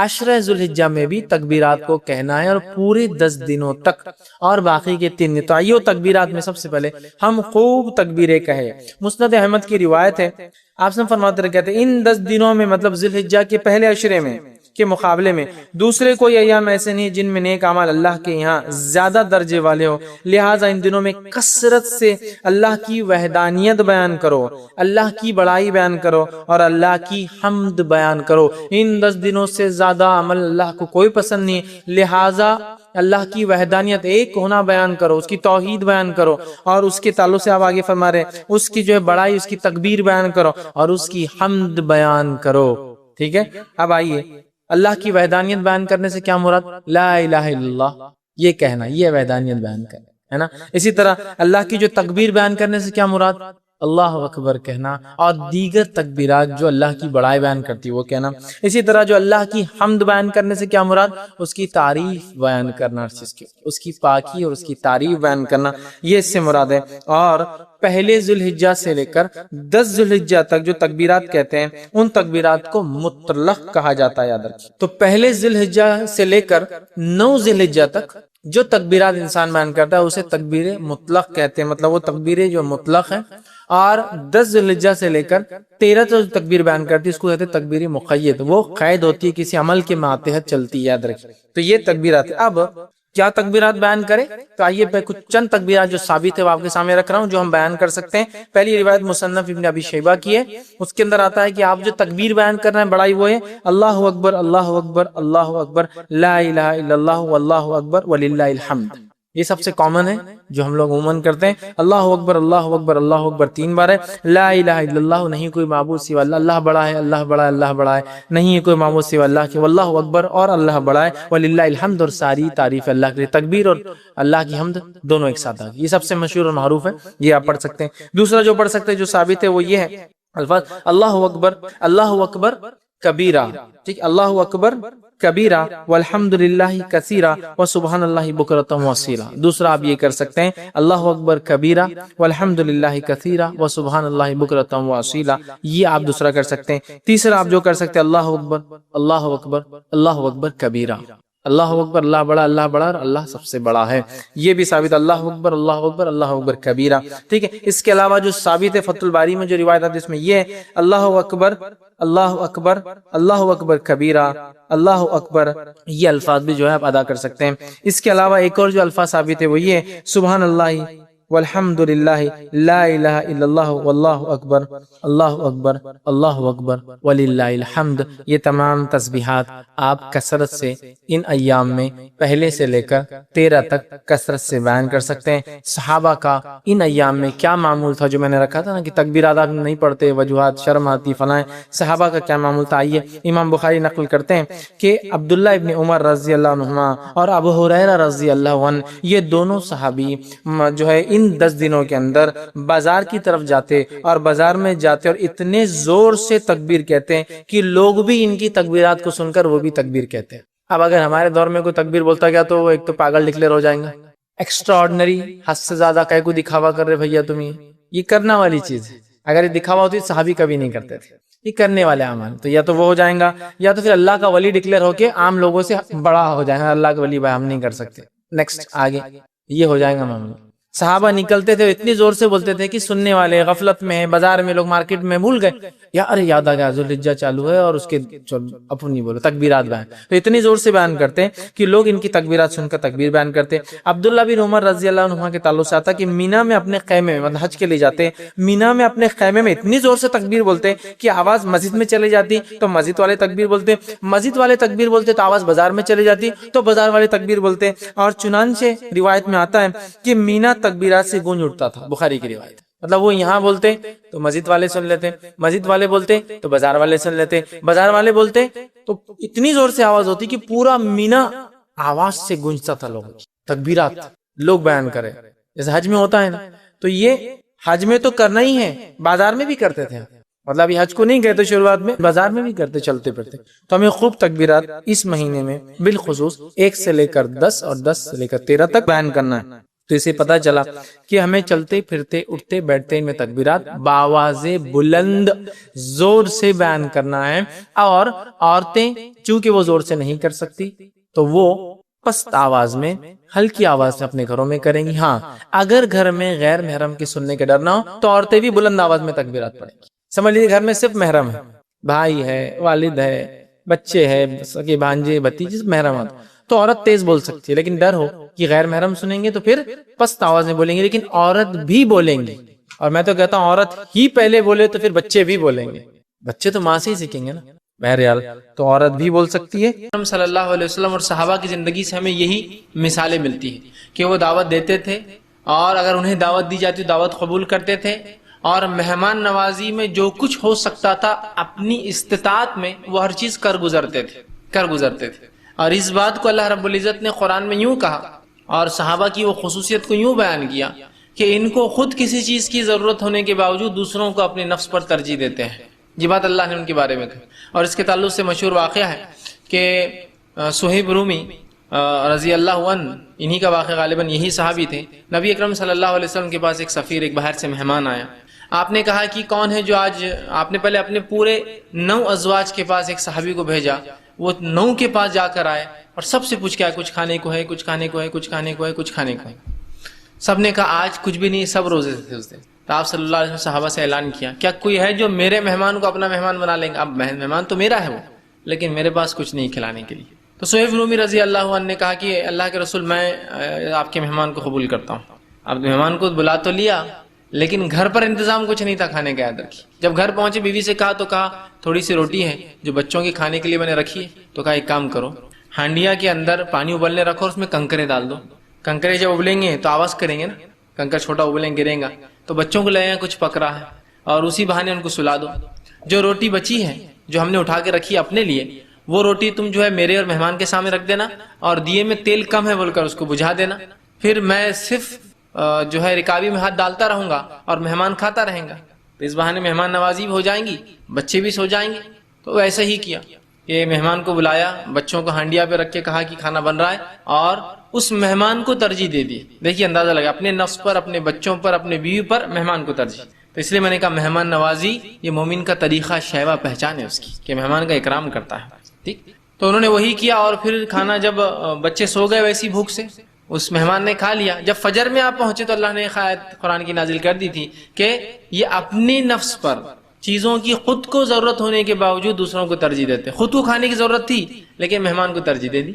عشرہ ذوالحجہ میں بھی تکبیرات کو کہنا ہے اور پورے 10 دنوں تک، اور باقی کے 3 دن تو آئیو تکبیرات میں سب سے پہلے ہم خوب تکبیریں کہیں۔ مسند احمد کی روایت ہے، آپ سے فرماتے رہے کہتے ہیں ان 10 دنوں میں، مطلب ذوالحجہ کے پہلے عشرے میں کے مقابلے میں دوسرے کوئی ایام ایسے نہیں جن میں نیک اعمال اللہ کے یہاں زیادہ درجے والے ہو، لہٰذا ان دنوں میں کثرت سے اللہ کی وحدانیت بیان کرو، اللہ کی بڑائی بیان کرو اور اللہ کی حمد بیان کرو۔ ان 10 دنوں سے زیادہ عمل اللہ کو کوئی پسند نہیں، لہٰذا اللہ کی وحدانیت ایک ہونا بیان کرو، اس کی توحید بیان کرو، اور اس کے تعلق سے آپ آگے فرما رہے ہیں اس کی جو ہے بڑائی، اس کی تکبیر بیان کرو اور اس کی حمد بیان کرو۔ ٹھیک ہے، اب آئیے اللہ کی وحدانیت بیان کرنے سے کیا مراد؟ لا الہ الا اللہ یہ کہنا، یہ وحدانیت بیان کرنا ہے نا۔ اسی طرح اللہ کی جو تکبیر بیان کرنے سے کیا مراد؟ اللہ اکبر کہنا، اور دیگر تکبیرات جو اللہ کی بڑائی بیان کرتی وہ کہنا۔ اسی طرح جو اللہ کی حمد بیان کرنے سے کیا مراد؟ اس کی تعریف بیان کرنا، اس کی پاکی اور اس کی تعریف بیان کرنا، یہ اس سے مراد ہے۔ اور پہلے ذوالحجہ سے لے کر 10 ذوالحجہ تک جو تکبیرات کہتے ہیں ان تکبیرات کو مطلق کہا جاتا ہے، یاد رکھیے۔ تو پہلے ذوالحجہ سے لے کر 9 ذوالحجہ تک جو تکبیرات انسان بیان کرتا ہے اسے تکبیر مطلق کہتے ہیں، مطلب وہ تکبیریں جو مطلق ہیں۔ اور 10 ذوالحجہ سے لے کر 13 جو تکبیر بیان کرتی ہے اس کو کہتے ہیں تکبیر مقید، وہ قید ہوتی ہے، کسی عمل کے ماتحت چلتی ہے، یاد رکھیے۔ تو یہ تکبیرات ہے۔ اب کیا تکبیرات بیان کرے؟ تو آئیے پہ کچھ چند تکبیرات جو ثابت ہے وہ آپ کے سامنے رکھ رہا ہوں، جو ہم بیان کر سکتے ہیں۔ پہلی روایت مصنف ابن ابی شیبہ کی ہے، اس کے اندر آتا ہے کہ آپ جو تکبیر بیان کر رہے ہیں بڑائی وہ ہے اللہ اکبر اللہ اکبر اللہ اکبر لا الہ الا اللہ واللہ اکبر وللہ الحمد۔ یہ سب سے کامن ہے جو ہم لوگ عموماً کرتے ہیں۔ اللہ اکبر اللہ اکبر اللہ اکبر 3 بار ہے۔ لا الہ الا اللہ نہیں کوئی معبود سوا اللہ، اللہ بڑا ہے اللہ بڑا ہے اللہ بڑا ہے، نہیں ہے کوئی معبود سوا اللہ کے، واللہ اکبر اور اللہ بڑا ہے، وللہ الحمد اور ساری تعریف اللہ کے لیے۔ تکبیر اور اللہ کی حمد دونوں ایک ساتھ آ گئی، یہ سب سے مشہور اور معروف ہے، یہ آپ پڑھ سکتے ہیں۔ دوسرا جو پڑھ سکتے ہیں جو ثابت ہے وہ یہ ہے الفاظ اللہ اکبر کبیرہ، ٹھیک، اللہ اکبر کبیرہ والحمدللہ کثیرہ وسبحان اللہ بکرۃ واصیلا۔ دوسرا آپ یہ کر سکتے ہیں اللہ اکبر کبیرہ والحمدللہ کثیرہ وسبحان اللہ بکرۃ واصیلا، یہ آپ دوسرا کر سکتے ہیں۔ تیسرا آپ جو کر سکتے ہیں اللہ اکبر اللہ اکبر اللہ اکبر کبیرہ، اللہ اکبر اللہ بڑا اور اللہ سب سے بڑا ہے، یہ بھی ثابت اللہ اکبر اللہ اکبر کبیرہ، ٹھیک ہے۔ اس کے علاوہ جو ثابت ہے فتح الباری میں جو روایت آتی ہے اس میں یہ ہے اللہ اکبر اللہ اکبر کبیرہ اللہ اکبر، یہ الفاظ بھی جو ہے آپ ادا کر سکتے ہیں۔ اس کے علاوہ ایک اور جو الفاظ ثابت ہے وہ یہ ہے سبحان اللہ والحمدللہ لا الہ الا اللہ واللہ اکبر اللہ اکبر وللہ الحمد۔ یہ تمام تسبیحات آپ کثرت سے ان ایام میں پہلے سے لے کر 13 تک کثرت سے بیان کر سکتے ہیں۔ صحابہ کا ان ایام میں کیا معمول تھا، جو میں نے رکھا تھا نا کہ تکبیرات آپ نہیں پڑھتے، وجوہات شرم آتی فلائیں، صحابہ کا کیا معمول تھا؟ آئیے امام بخاری نقل کرتے ہیں کہ عبداللہ ابن عمر رضی اللہ عنہما اور ابو ہریرہ رضی اللہ عنہ، یہ دونوں صحابی جو ہے ان 10 دنوں کے اندر بازار کی طرف جاتے اور بازار میں جاتے اور اتنے زور سے تکبیر کہتے ہیں کہ لوگ بھی ان کی تکبیرات کو سن کر وہ بھی تکبیر کہتے ہیں۔ اب اگر ہمارے دور میں کوئی تکبیر بولتا گیا تو وہ ایک تو پاگل ڈکلیئر ہو جائیں گا، ایکسٹرا آرڈنری، حد سے زیادہ کہیں کو دکھاوا کر رہے بھیا تم، یہ کرنا والی چیز ہے۔ اگر یہ دکھاوا ہوتی صحابی کبھی نہیں کرتے تھے، یہ کرنے والے اعمال، تو یا تو وہ ہو جائیں گا یا تو پھر اللہ کا ولی ڈکلیئر ہو کے عام لوگوں سے بڑا ہو جائے گا، اللہ کا ولی بھائی ہم نہیں کر سکتے، نیکسٹ آگے یہ ہو جائے گا معاملہ۔ صحابہ نکلتے تھے اتنی زور سے بولتے تھے کہ سننے والے غفلت میں ہیں، بازار میں لوگ مارکیٹ میں بھول گئے، یا ارے یاد آ گیا ذوالحجہ چالو ہے اور اس کے اپنی بولو تکبیرات بیان، تو اتنی زور سے بیان کرتے ہیں کہ لوگ ان کی تکبیرات سن کر تکبیر بیان کرتے ہیں۔ عبداللہ بن عمر رضی اللہ عنہ کے تعلق سے آتا کہ مینا میں اپنے خیمے میں، مطلب حج کے لیے جاتے، مینا میں اپنے خیمے میں اتنی زور سے تکبیر بولتے کہ آواز مسجد میں چلی جاتی تو مسجد والے تکبیر بولتے، مسجد والے تکبیر بولتے تو آواز بازار میں چلی جاتی تو بازار والے تکبیر بولتے، اور چنانچہ روایت میں آتا ہے کہ مینا تکبیرات سے گونج اٹھتا تھا، بخاری کی روایت، مطلب وہ یہاں بولتے تو مسجد والے سن لیتے، مسجد والے بولتے تو بازار والے سن لیتے، بازار والے بولتے تو اتنی زور سے آواز ہوتی کہ پورا مینا آواز سے گونجتا تھا، لوگوں کی تکبیرات لوگ بیان کرے، جیسے حج میں ہوتا ہے نا، تو یہ حج میں تو کرنا ہی ہے، بازار میں بھی کرتے تھے، مطلب یہ حج کو نہیں کہتے شروعات میں، بازار میں بھی کرتے چلتے پھرتے، تو ہمیں خوب تکبیرات اس مہینے میں بالخصوص 1 سے لے کر 10 اور 10 سے لے کر 13 تک بیان کرنا ہے۔ تو اسے پتا چلا کہ ہمیں چلتے پھرتے اٹھتے بیٹھتے ان میں تکبیرات بآواز بلند زور سے بیان کرنا ہے، اور عورتیں چونکہ وہ زور سے نہیں کر سکتی تو وہ پست آواز میں ہلکی آواز میں اپنے گھروں میں کریں گی۔ ہاں اگر گھر میں غیر محرم کے سننے کے ڈر نہ ہو تو عورتیں بھی بلند آواز میں تکبیرات پڑھیں گی۔ سمجھ لیجیے گھر میں صرف محرم ہے، بھائی ہے، والد ہے، بچے ہے، سگے بھانجے بھتیجے محرمات، تو عورت تیز بول سکتی ہے، لیکن ڈر ہو کہ غیر محرم سنیں گے تو پھر پست آواز میں بولیں گے، لیکن عورت بھی بولیں گی۔ اور میں تو کہتا ہوں عورت ہی پہلے بولے تو پھر بچے بھی بولیں گے، بچے تو ماں سے ہی سیکھیں گے نا، بہرحال تو عورت بھی بول سکتی ہے۔ صلی اللہ علیہ وسلم اور صحابہ کی زندگی سے ہمیں یہی مثالیں ملتی ہیں کہ وہ دعوت دیتے تھے، اور اگر انہیں دعوت دی جاتی دعوت قبول کرتے تھے، اور مہمان نوازی میں جو کچھ ہو سکتا تھا اپنی استطاعت میں وہ ہر چیز کر گزرتے تھے۔ اور اس بات کو اللہ رب العزت نے قرآن میں یوں کہا، اور صحابہ کی وہ خصوصیت کو یوں بیان کیا کہ ان کو خود کسی چیز کی ضرورت ہونے کے باوجود دوسروں کو اپنے نفس پر ترجیح دیتے ہیں۔ یہ بات اللہ نے ان کے بارے میں کہی۔ اور اس کے تعلق سے مشہور واقعہ ہے کہ صہیب رومی رضی اللہ عنہ، انہی کا واقعہ، غالباً یہی صحابی تھے، نبی اکرم صلی اللہ علیہ وسلم کے پاس ایک سفیر، ایک باہر سے مہمان آیا۔ آپ نے کہا کہ کون ہے جو آج، آپ نے پہلے اپنے پورے 9 ازواج کے پاس ایک صحابی کو بھیجا، وہ 9 کے پاس جا کر آئے اور سب سے پوچھ کے آئے کچھ کھانے کو ہے، کچھ کھانے کو ہے، کچھ کھانے کو ہے، کچھ کھانے کو ہے۔ سب نے کہا آج کچھ بھی نہیں، سب روزے تھے اس دن۔ تو آپ صلی اللہ علیہ وسلم صحابہ سے اعلان کیا، کیا کوئی ہے جو میرے مہمان کو اپنا مہمان بنا لیں گا؟ اب مہمان تو میرا ہے وہ، لیکن میرے پاس کچھ نہیں کھلانے کے لیے۔ تو صہیب رومی رضی اللہ عنہ نے کہا کہ اللہ کے رسول، میں آپ کے مہمان کو قبول کرتا ہوں۔ اب مہمان کو بلا تو لیا، لیکن گھر پر انتظام کچھ نہیں تھا کھانے کا، یاد رکھیے۔ جب گھر پہنچے بیوی سے کہا تو کہا تھوڑی سی روٹی ہے جو بچوں کے کھانے کے لیے میں نے رکھی ہے، تو کہا ایک کام کرو، ہانڈیا کے اندر پانی ابلنے رکھو اور اس میں کنکرے ڈال دو، کنکرے جب ابلیں گے تو آواز کریں گے نا، کنکر چھوٹا ابلیں گریں گا، تو بچوں کو لگے گا کچھ پک رہا ہے، اور اسی بہانے ان کو سلا دو۔ جو روٹی بچی ہے جو ہم نے اٹھا کے رکھی اپنے لیے، وہ روٹی تم جو ہے میرے اور مہمان کے سامنے رکھ دینا، اور دیے میں تیل کم ہے بول کر اس کو بجھا دینا، پھر میں صرف جو ہے رکابی میں ہاتھ ڈالتا رہوں گا اور مہمان کھاتا رہیں گا، تو اس بہانے مہمان نوازی بھی ہو جائیں گی، بچے بھی سو جائیں گے۔ تو ایسا ہی کیا کہ مہمان کو بلایا، بچوں کو ہانڈیا پہ رکھ کے کہا کہ کھانا بن رہا ہے، اور اس مہمان کو ترجیح دے دی۔ دیکھیے اندازہ لگا، اپنے نفس پر، اپنے بچوں پر، اپنے بیوی پر مہمان کو ترجیح۔ تو اس لیے میں نے کہا مہمان نوازی یہ مومن کا طریقہ، شیوا پہچان ہے اس کی کہ مہمان کا اکرام کرتا ہے، ٹھیک۔ تو انہوں نے وہی کیا، اور پھر کھانا جب بچے سو گئے ویسی بھوک سے، اس مہمان نے کھا لیا۔ جب فجر میں آپ پہنچے تو اللہ نے ایک آیت قرآن کی نازل کر دی تھی کہ یہ اپنے نفس پر چیزوں کی خود کو ضرورت ہونے کے باوجود دوسروں کو ترجیح دیتے، خود کو کھانے کی ضرورت تھی لیکن مہمان کو ترجیح دے دی۔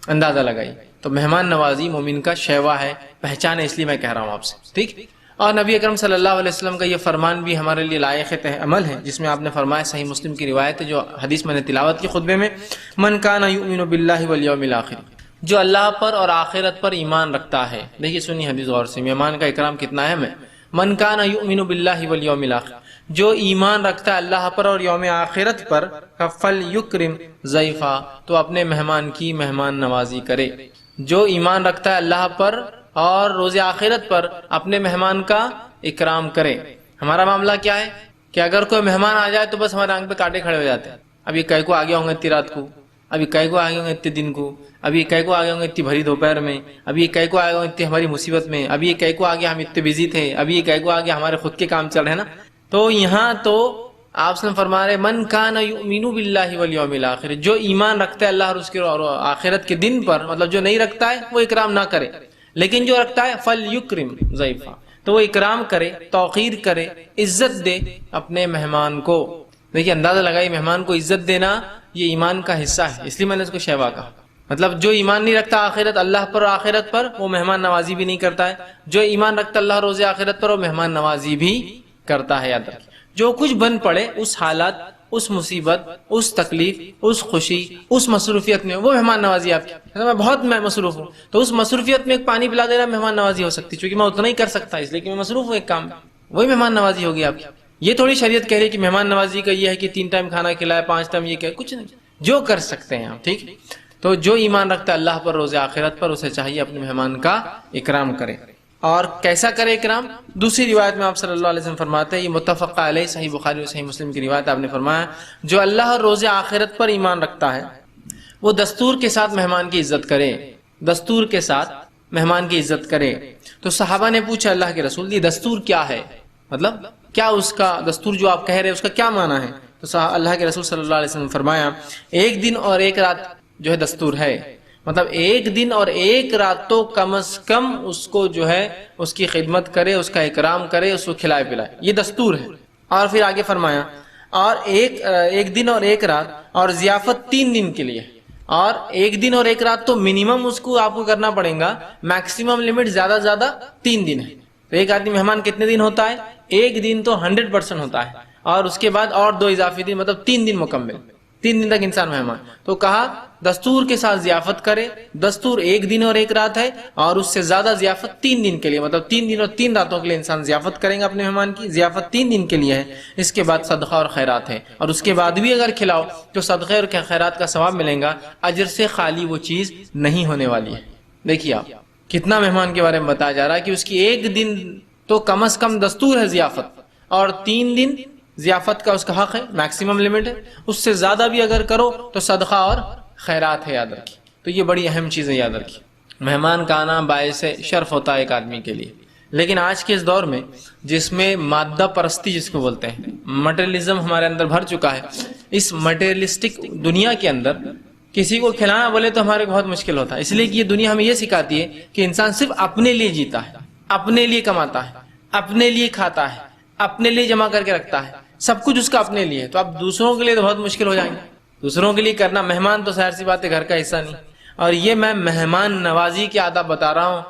اندازہ لگائی، تو مہمان نوازی مومن کا شیوا ہے، پہچان ہے، اس لیے میں کہہ رہا ہوں آپ سے، ٹھیک۔ اور نبی اکرم صلی اللہ علیہ وسلم کا یہ فرمان بھی ہمارے لیے لائق عمل ہے، جس میں آپ نے فرمایا، صحیح مسلم کی روایت ہے جو حدیث میں نے تلاوت کی خطبے میں، من کان یؤمن باللہ والیوم الآخر، جو اللہ پر اور آخرت پر ایمان رکھتا ہے۔ دیکھیے سنی حدیث غور سے، مہمان کا اکرام کتنا اہم ہے۔ من کان یؤمن باللہ والیوم الآخر، جو ایمان رکھتا ہے اللہ پر اور یوم آخرت پر، فلیکرم ضیفا، تو اپنے مہمان کی مہمان نوازی کرے۔ جو ایمان رکھتا ہے اللہ پر اور روز آخرت پر، اپنے مہمان کا اکرام کرے۔ ہمارا معاملہ کیا ہے کہ اگر کوئی مہمان آ جائے تو بس ہمارے آنکھ پہ کانٹے کھڑے ہو جاتے ہیں، اب یہ کئی کو آگے ہوں گے اتنی رات کو، اب یہ کئی کو آگے ہوں گے اتنے دن کو، اب یہ کئی کو آگے ہوں گے اتنی بھری دوپہر میں، اب یہ کئی کو آگے ہوں گے اتنی ہماری مصیبت میں، اب یہ کئی کو آگے ہم اتنے بزی تھے، اب یہ کئی کو آگے ہمارے خود کے کام چل رہے ہیں نا۔ تو یہاں تو آپ سے فرما رہے من کان یؤمن باللہ والیوم الآخر، جو ایمان رکھتا ہے اللہ اور اس کے آخرت کے دن پر، مطلب جو نہیں رکھتا ہے وہ اکرام نہ کرے، لیکن جو رکھتا ہے فلیکرم ضیفا، تو وہ اکرام کرے، توقیر کرے، عزت دے اپنے مہمان کو۔ دیکھیے اندازہ لگائی، مہمان کو عزت دینا یہ ایمان کا حصہ ہے، اس لیے میں نے اس کو شیوا کہا۔ مطلب جو ایمان نہیں رکھتا آخرت، اللہ پر اور آخرت پر، وہ مہمان نوازی بھی نہیں کرتا ہے، جو ایمان رکھتا اللہ روز آخرت پر، وہ مہمان نوازی بھی کرتا ہے۔ یاد رکھیں، جو کچھ بن پڑے اس حالت، اس مصیبت، اس تکلیف، اس خوشی، اس مصروفیت میں، وہ مہمان نوازی آپ کی۔ میں بہت مصروف ہوں تو اس مصروفیت میں ایک پانی پلا دے رہا مہمان نوازی ہو سکتی، چونکہ میں اتنا ہی کر سکتا اس لیے کہ میں مصروف ہوں ایک کام میں، وہی مہمان نوازی ہوگی آپ کی۔ یہ تھوڑی شریعت کہہ رہی ہے کہ مہمان نوازی کا یہ ہے کہ 3 ٹائم کھانا کھلائے، 5 ٹائم یہ کہ کچھ نہیں، جو کر سکتے ہیں آپ، ٹھیک۔ تو جو ایمان رکھتا ہے اللہ پر روز آخرت پر، اسے چاہیے اپنے مہمان کا اکرام کرے۔ اور کیسا کرے اکرام؟ دوسری روایت میں آپ صلی اللہ علیہ وسلم فرماتے ہیں، یہ متفق علیہ، صحیح بخاری اور صحیح مسلم کی روایت، آپ نے فرمایا جو اللہ اور روز آخرت پر ایمان رکھتا ہے وہ دستور کے ساتھ مہمان کی عزت کرے، دستور کے ساتھ مہمان کی عزت کرے. تو صحابہ نے پوچھا اللہ کے رسول یہ دستور کیا ہے, مطلب کیا اس کا دستور جو آپ کہہ رہے ہیں اس کا کیا معنی ہے؟ تو اللہ کے رسول صلی اللہ علیہ وسلم نے فرمایا ایک دن اور ایک رات جو ہے دستور ہے, مطلب ایک دن اور ایک رات تو کم از کم اس کو جو ہے اس کی خدمت کرے, اس کا اکرام کرے, اس کو کھلائے پلائے, یہ دستور ہے. اور پھر آگے فرمایا اور ایک دن اور ایک رات اور ضیافت 3 دن کے لیے, اور ایک دن اور ایک رات تو منیمم اس کو آپ کو کرنا پڑے گا, میکسیمم لمٹ زیادہ سے زیادہ 3 دن ہے. تو ایک آدمی مہمان کتنے دن ہوتا ہے؟ ایک دن تو 100% ہوتا ہے, اور اس کے بعد اور 2 اضافی دن, مطلب 3 دن مکمل, 3 دن تک انسان مہمان. تو کہا دستور کے ساتھ ضیافت کرے, دستور ایک دن اور ایک رات ہے, اور اس سے زیادہ ضیافت 3 دن کے لیے, مطلب 3 دن اور 3 راتوں کے لیے انسان ضیافت کریں گا اپنے مہمان کی, ضیافت 3 دن کے لیے ہے. اس کے بعد صدقہ اور خیرات ہے, اور اس کے بعد بھی اگر کھلاؤ تو صدقے اور خیرات کا ثواب ملے گا, اجر سے خالی وہ چیز نہیں ہونے والی ہے. دیکھیے آپ کتنا مہمان کے بارے میں بتایا جا رہا ہے کہ اس کی ایک دن تو کم از کم دستور ہے ضیافت, اور 3 دن ضیافت کا اس کا حق ہے, میکسیمم لمٹ ہے. اس سے زیادہ بھی اگر کرو تو صدقہ اور خیرات ہے, یاد رکھیے. تو یہ بڑی اہم چیز ہے, یاد رکھیے. مہمان کا آنا باعث شرف ہوتا ہے ایک آدمی کے لیے. لیکن آج کے اس دور میں جس میں مادہ پرستی جس کو بولتے ہیں, مٹیریلزم ہمارے اندر بھر چکا ہے, اس مٹیریلسٹک دنیا کے اندر کسی کو کھلانا بولے تو ہمارے بہت مشکل ہوتا ہے, اس لیے کہ یہ دنیا ہمیں یہ سکھاتی ہے کہ انسان صرف اپنے لیے جیتا ہے, اپنے لیے کماتا ہے, اپنے لیے کھاتا ہے, اپنے لیے جمع کر کے رکھتا ہے, سب کچھ اس کا اپنے لیے. تو اب دوسروں کے لیے تو بہت مشکل ہو جائیں گے, دوسروں کے لیے کرنا. مہمان تو ظاہر سی بات ہے گھر کا حصہ نہیں. اور یہ میں مہمان نوازی کے آداب بتا رہا ہوں,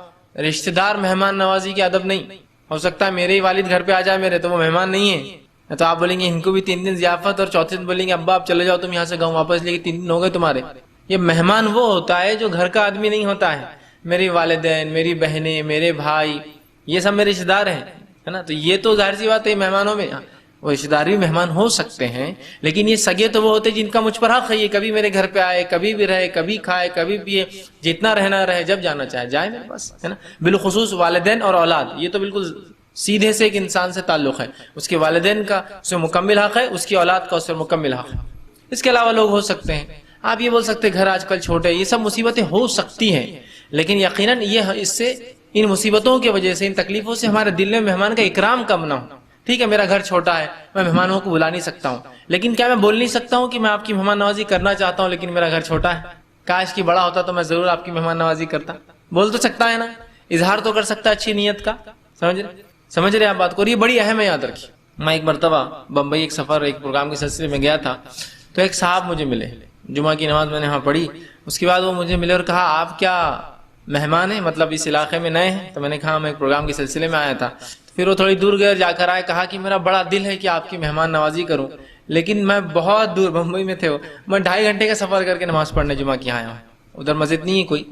رشتہ دار مہمان نوازی کے ادب نہیں. ہو سکتا ہے میرے ہی والد گھر پہ آ جائے میرے, تو وہ مہمان نہیں ہے, تو آپ بولیں گے ان کو بھی 3 دن ضیافت, اور چوتھے دن بولیں گے ابا آپ چلے جاؤ تم یہاں سے گاؤں واپس, لے کے 3 دن ہو گئے تمہارے. یہ مہمان وہ ہوتا ہے جو گھر کا آدمی نہیں ہوتا ہے. میری والدین, میری بہنیں, میرے بھائی, یہ سب میرے رشتہ دار ہیں, ہے نا. تو یہ تو ظاہر سی بات ہے مہمانوں میں وہ رشتہ دار بھی مہمان ہو سکتے ہیں, لیکن یہ سگے تو وہ ہوتے جن کا مجھ پر حق ہے, یہ کبھی میرے گھر پہ آئے, کبھی بھی رہے, کبھی کھائے, کبھی پیے, جتنا رہنا رہے, جب جانا چاہے جائے میرے پاس, ہے نا. بالخصوص والدین اور اولاد, یہ تو بالکل سیدھے سے ایک انسان سے تعلق ہے. اس کے والدین کا اس سے مکمل حق ہے, اس کی اولاد کا اس سے مکمل حق ہے. اس کے علاوہ لوگ ہو سکتے ہیں. آپ یہ بول سکتے گھر آج کل چھوٹے, یہ سب مصیبتیں ہو سکتی ہیں, لیکن یقیناً یہ اس سے, ان مصیبتوں کی وجہ سے, ان تکلیفوں سے ہمارے دل میں مہمان کا اکرام کم نہ ہو. ٹھیک ہے میرا گھر چھوٹا ہے, میں مہمانوں کو بلا نہیں سکتا ہوں, لیکن کیا میں بول نہیں سکتا ہوں کہ میں آپ کی مہمان نوازی کرنا چاہتا ہوں لیکن میرا گھر چھوٹا ہے, کاش کی بڑا ہوتا تو میں ضرور آپ کی مہمان نوازی کرتا. بول تو سکتا ہے نا, اظہار تو کر سکتا ہے اچھی نیت کا. سمجھ رہے آپ بات کو, اور یہ بڑی اہم ہے, یاد رکھیے. میں ایک مرتبہ بمبئی ایک سفر, ایک پروگرام کے سلسلے میں گیا تھا, تو ایک صاحب مجھے ملے, جمعہ کی نماز میں نے وہاں پڑھی. اس کے بعد وہ مجھے ملے اور کہا آپ کیا مہمان ہیں, مطلب اس علاقے میں نئے ہیں؟ تو میں نے کہا میں ایک پروگرام کے سلسلے میں آیا تھا. پھر وہ تھوڑی دور گئے, جا کر آئے, کہا کہ میرا بڑا دل ہے کہ آپ کی مہمان نوازی کروں, لیکن میں بہت دور, بمبئی میں تھے وہ, میں 2.5 گھنٹے کا سفر کر کے نماز پڑھنے جمعہ کی آیا ہوں. ادھر مسجد نہیں ہے کوئی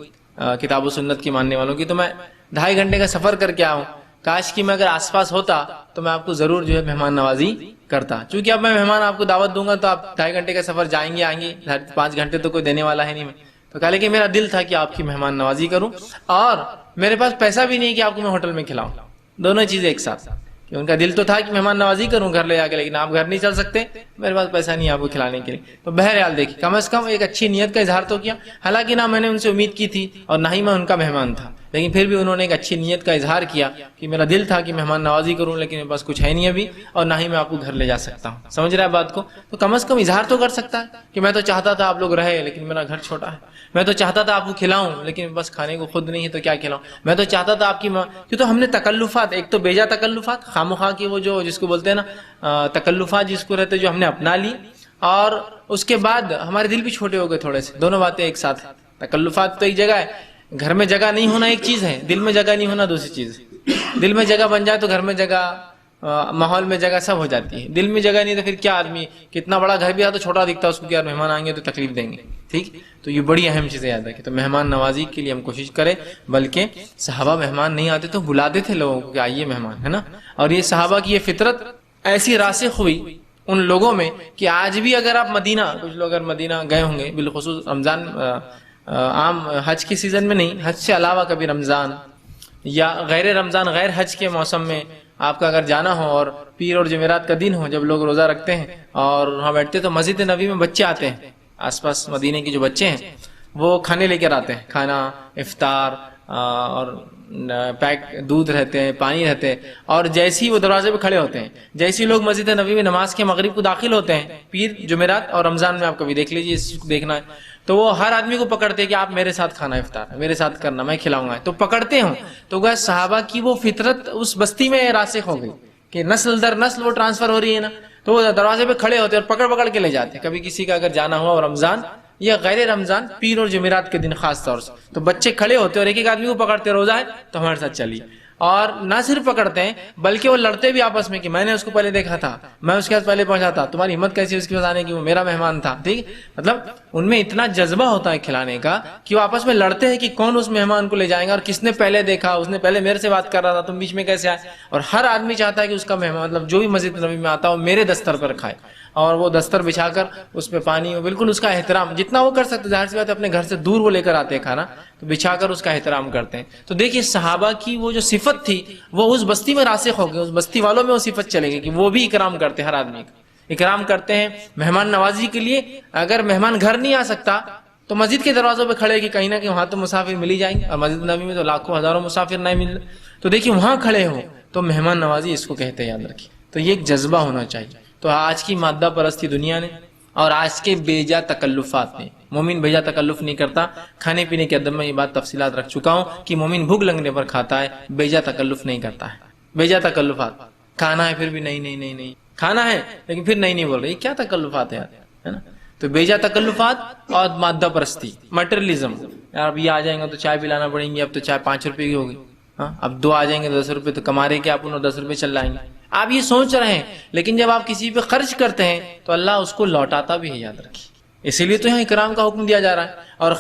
کتاب و سنت کی ماننے والوں کی, تو میں 2.5 گھنٹے کا سفر کر کے آیا ہوں. کاش کہ میں اگر آس پاس ہوتا تو میں آپ کو ضرور جو ہے مہمان نوازی کرتا. چونکہ اب میں مہمان آپ کو دعوت دوں گا تو آپ 2.5 گھنٹے کا سفر جائیں گے, آئیں گے, 5 گھنٹے تو کوئی دینے والا ہے نہیں. میں تو کہا کہ میرا دل تھا کہ آپ کی مہمان نوازی کروں, اور میرے پاس پیسہ بھی نہیں کہ آپ کو میں ہوٹل میں کھلاؤں. دونوں چیزیں ایک ساتھ, کہ ان کا دل تو تھا کہ مہمان نوازی کروں گھر لے جا کے, لیکن آپ گھر نہیں چل سکتے, میرے پاس پیسہ نہیں آپ کو کھلانے کے لیے. تو بہرحال دیکھیے, کم از کم ایک اچھی نیت کا اظہار تو کیا. حالانکہ نہ میں نے ان سے امید کی تھی اور نہ ہی میں ان کا مہمان تھا, لیکن پھر بھی انہوں نے ایک اچھی نیت کا اظہار کیا کہ میرا دل تھا کہ مہمان نوازی کروں, لیکن میرے پاس کچھ ہے نہیں ابھی, اور نہ ہی میں آپ کو گھر لے جا سکتا ہوں. سمجھ رہا ہے بات کو. تو کم از کم اظہار تو کر سکتا ہے کہ میں تو چاہتا تھا آپ لوگ رہے, لیکن میرا گھر چھوٹا ہے. میں تو چاہتا تھا آپ کو کھلاؤں, لیکن بس کھانے کو خود نہیں ہے تو کیا کھلاؤں. میں تو چاہتا تھا آپ کی کہ تو ہم نے تکلفات, ایک تو بیجا تکلفات, خامخواہ کی وہ جو جس کو بولتے ہیں نا تکلفات جس کو رہتے, جو ہم نے اپنا لی, اور اس کے بعد ہمارے دل بھی چھوٹے ہو گئے تھوڑے سے. دونوں باتیں ایک ساتھ ہیں. تکلفات تو ایک جگہ ہے, گھر میں جگہ نہیں ہونا ایک چیز ہے, دل میں جگہ نہیں ہونا دوسری چیز ہے. دل میں جگہ بن جائے تو گھر میں جگہ, ماحول میں جگہ سب ہو جاتی ہے. دل میں جگہ نہیں تو پھر کیا, آدمی کتنا بڑا گھر بھی آ تو چھوٹا دکھتا ہے اس کو, کہ یار مہمان آئیں گے تو تکلیف دیں گے. ٹھیک, تو یہ بڑی اہم چیزیں یاد رکھیں. تو مہمان نوازی کے لیے ہم کوشش کریں, بلکہ صحابہ مہمان نہیں آتے تو بلاتے تھے لوگوں کو کہ آئیے مہمان, ہے نا. اور یہ صحابہ کی یہ فطرت ایسی راسخ ہوئی ان لوگوں میں کہ آج بھی اگر آپ مدینہ, کچھ لوگ اگر مدینہ گئے ہوں گے, بالخصوص رمضان, عام حج کی سیزن میں نہیں, حج سے علاوہ کبھی رمضان یا غیر رمضان, غیر حج کے موسم میں آپ کا اگر جانا ہو, اور پیر اور جمعرات کا دن ہو جب لوگ روزہ رکھتے ہیں اور وہاں بیٹھتے, تو مسجد نبی میں بچے آتے ہیں, آس پاس مدینے کے جو بچے ہیں وہ کھانے لے کر آتے ہیں, کھانا, افطار, اور پیک دودھ رہتے ہیں، پانی رہتے ہیں، اور جیسے ہی وہ دروازے پہ کھڑے ہوتے ہیں، جیسے ہی لوگ مسجد نبوی میں نماز کے مغرب کو داخل ہوتے ہیں، پیر جمعرات اور رمضان میں آپ کبھی دیکھ لیجیے، اس کو دیکھنا ہے، تو وہ ہر آدمی کو پکڑتے ہیں کہ آپ میرے ساتھ کھانا افطار، میرے ساتھ کرنا، میں کھلاؤں گا، تو پکڑتے ہوں. تو گویا صحابہ کی وہ فطرت اس بستی میں راسخ ہو گئی کہ نسل در نسل وہ ٹرانسفر ہو رہی ہے نا. تو وہ دروازے پہ کھڑے ہوتے اور پکڑ پکڑ کے لے جاتے. کبھی کسی کا اگر جانا ہوا اور رمضان یا غیر رمضان، پیر اور جمعرات کے دن خاص طور سے، تو بچے کھڑے ہوتے اور ایک ایک آدمی کو پکڑتے، روزہ ہے تو ہمارے ساتھ چلیے. اور نہ صرف پکڑتے ہیں بلکہ وہ لڑتے بھی آپس میں کہ میں نے اس کو پہلے دیکھا تھا، میں اس کے پاس پہلے پہنچا تھا، تمہاری ہمت کیسی اس کے پاس آنے کی، وہ میرا مہمان تھا. ٹھیک، مطلب ان میں اتنا جذبہ ہوتا ہے کھلانے کا کہ وہ آپس میں لڑتے ہیں کہ کون اس مہمان کو لے جائیں گا، اور کس نے پہلے دیکھا، اس نے پہلے میرے سے بات کر رہا تھا، تم بیچ میں کیسے آئے. اور ہر آدمی چاہتا ہے کہ اس کا مہمان، مطلب جو بھی مسجد نبوی میں آتا ہے وہ میرے دستر پر کھائے، اور وہ دستر بچھا کر اس پہ پانی، بالکل اس کا احترام جتنا وہ کر سکتے. ظاہر سی بات ہے اپنے گھر سے دور وہ لے کر آتے ہیں کھانا، تو بچھا کر اس کا احترام کرتے ہیں. تو دیکھیے صحابہ کی وہ جو صفت تھی وہ اس بستی میں راسخ ہو گئی، اس بستی والوں میں وہ صفت چلے گی کہ وہ بھی اکرام کرتے، ہر آدمی کا اکرام کرتے ہیں. مہمان نوازی کے لیے اگر مہمان گھر نہیں آ سکتا تو مسجد کے دروازوں پہ کھڑے کہ کہیں نہ کہیں وہاں تو مسافر مل ہی جائیں گے، اور مسجد نبی میں تو لاکھوں ہزاروں مسافر نہیں مل. تو دیکھیے وہاں کھڑے ہو تو مہمان نوازی اس کو کہتے ہیں، یاد رکھیے. تو یہ ایک جذبہ ہونا چاہیے. تو آج کی مادہ پرستی دنیا نے اور آج کے بیجا تکلفات نے، مومن بیجا تکلف نہیں کرتا. کھانے پینے کے ادب میں یہ بات تفصیلات رکھ چکا ہوں کہ مومن بھوک لگنے پر کھاتا ہے، بیجا تکلف نہیں کرتا ہے. بیجا تکلفات، کھانا ہے پھر بھی نہیں کھانا ہے لیکن پھر نہیں بول رہے، یہ کیا تکلفات ہے یار، ہے نا. تو بیجا تکلفات اور مادہ پرستی، مٹیریلزم. یار اب یہ آ جائیں گے تو چائے پلانا پڑیں گی، اب تو چائے 5 روپے کی ہوگی، ہاں اب 2 آ جائیں گے 10 روپے، تو کما رہے کہ آپ انہوں 10 روپے چل جائیں گے. آپ یہ سوچ رہے ہیں، لیکن جب آپ کسی پہ خرچ کرتے ہیں تو اللہ اس کو لوٹاتا بھی ہے، یاد رکھیے. اسی لیے تو یہاں اکرام کا حکم دیا جا رہا ہے. اور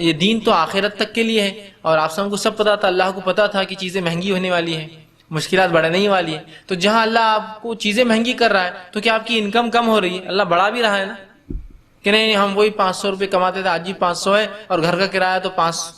یہ دین تو آخرت تک کے لیے ہے، اور آپ سب کو سب پتا تھا، اللہ کو پتا تھا کہ چیزیں مہنگی ہونے والی ہیں، مشکلات بڑھنے ہی والی ہے. تو جہاں اللہ آپ کو چیزیں مہنگی کر رہا ہے تو کیا آپ کی انکم کم ہو رہی ہے؟ اللہ بڑھا بھی رہا ہے نا، کہ نہیں ہم وہی 500 روپے کماتے تھے، آج ہی 500 ہے، اور گھر کا کرایہ تو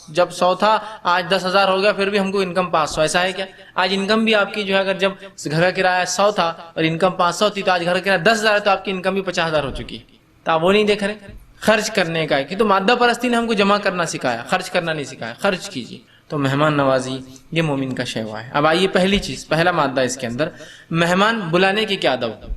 جب 100 تھا آج 10,000 ہو گیا، پھر بھی ہم کو انکم 500. ایسا ہے کیا؟ آج انکم بھی آپ کی جو ہے، اگر جب گھر کا کرایہ 100 تھا اور انکم 500 تھی، تو آج گھر کا کرایہ 10,000 ہے، تو آپ کی انکم بھی 50,000 ہو چکی ہے. تو آپ وہ نہیں دیکھ رہے خرچ کرنے کا ہے کہ تو مادہ پرستی نے ہم کو جمع کرنا سکھایا، خرچ کرنا نہیں سکھایا. خرچ کیجیے. تو مہمان نوازی یہ مومن کا شیوا ہے. اب آئیے پہلی چیز، پہلا مادہ اس کے اندر، مہمان بلانے کے کیا ادب.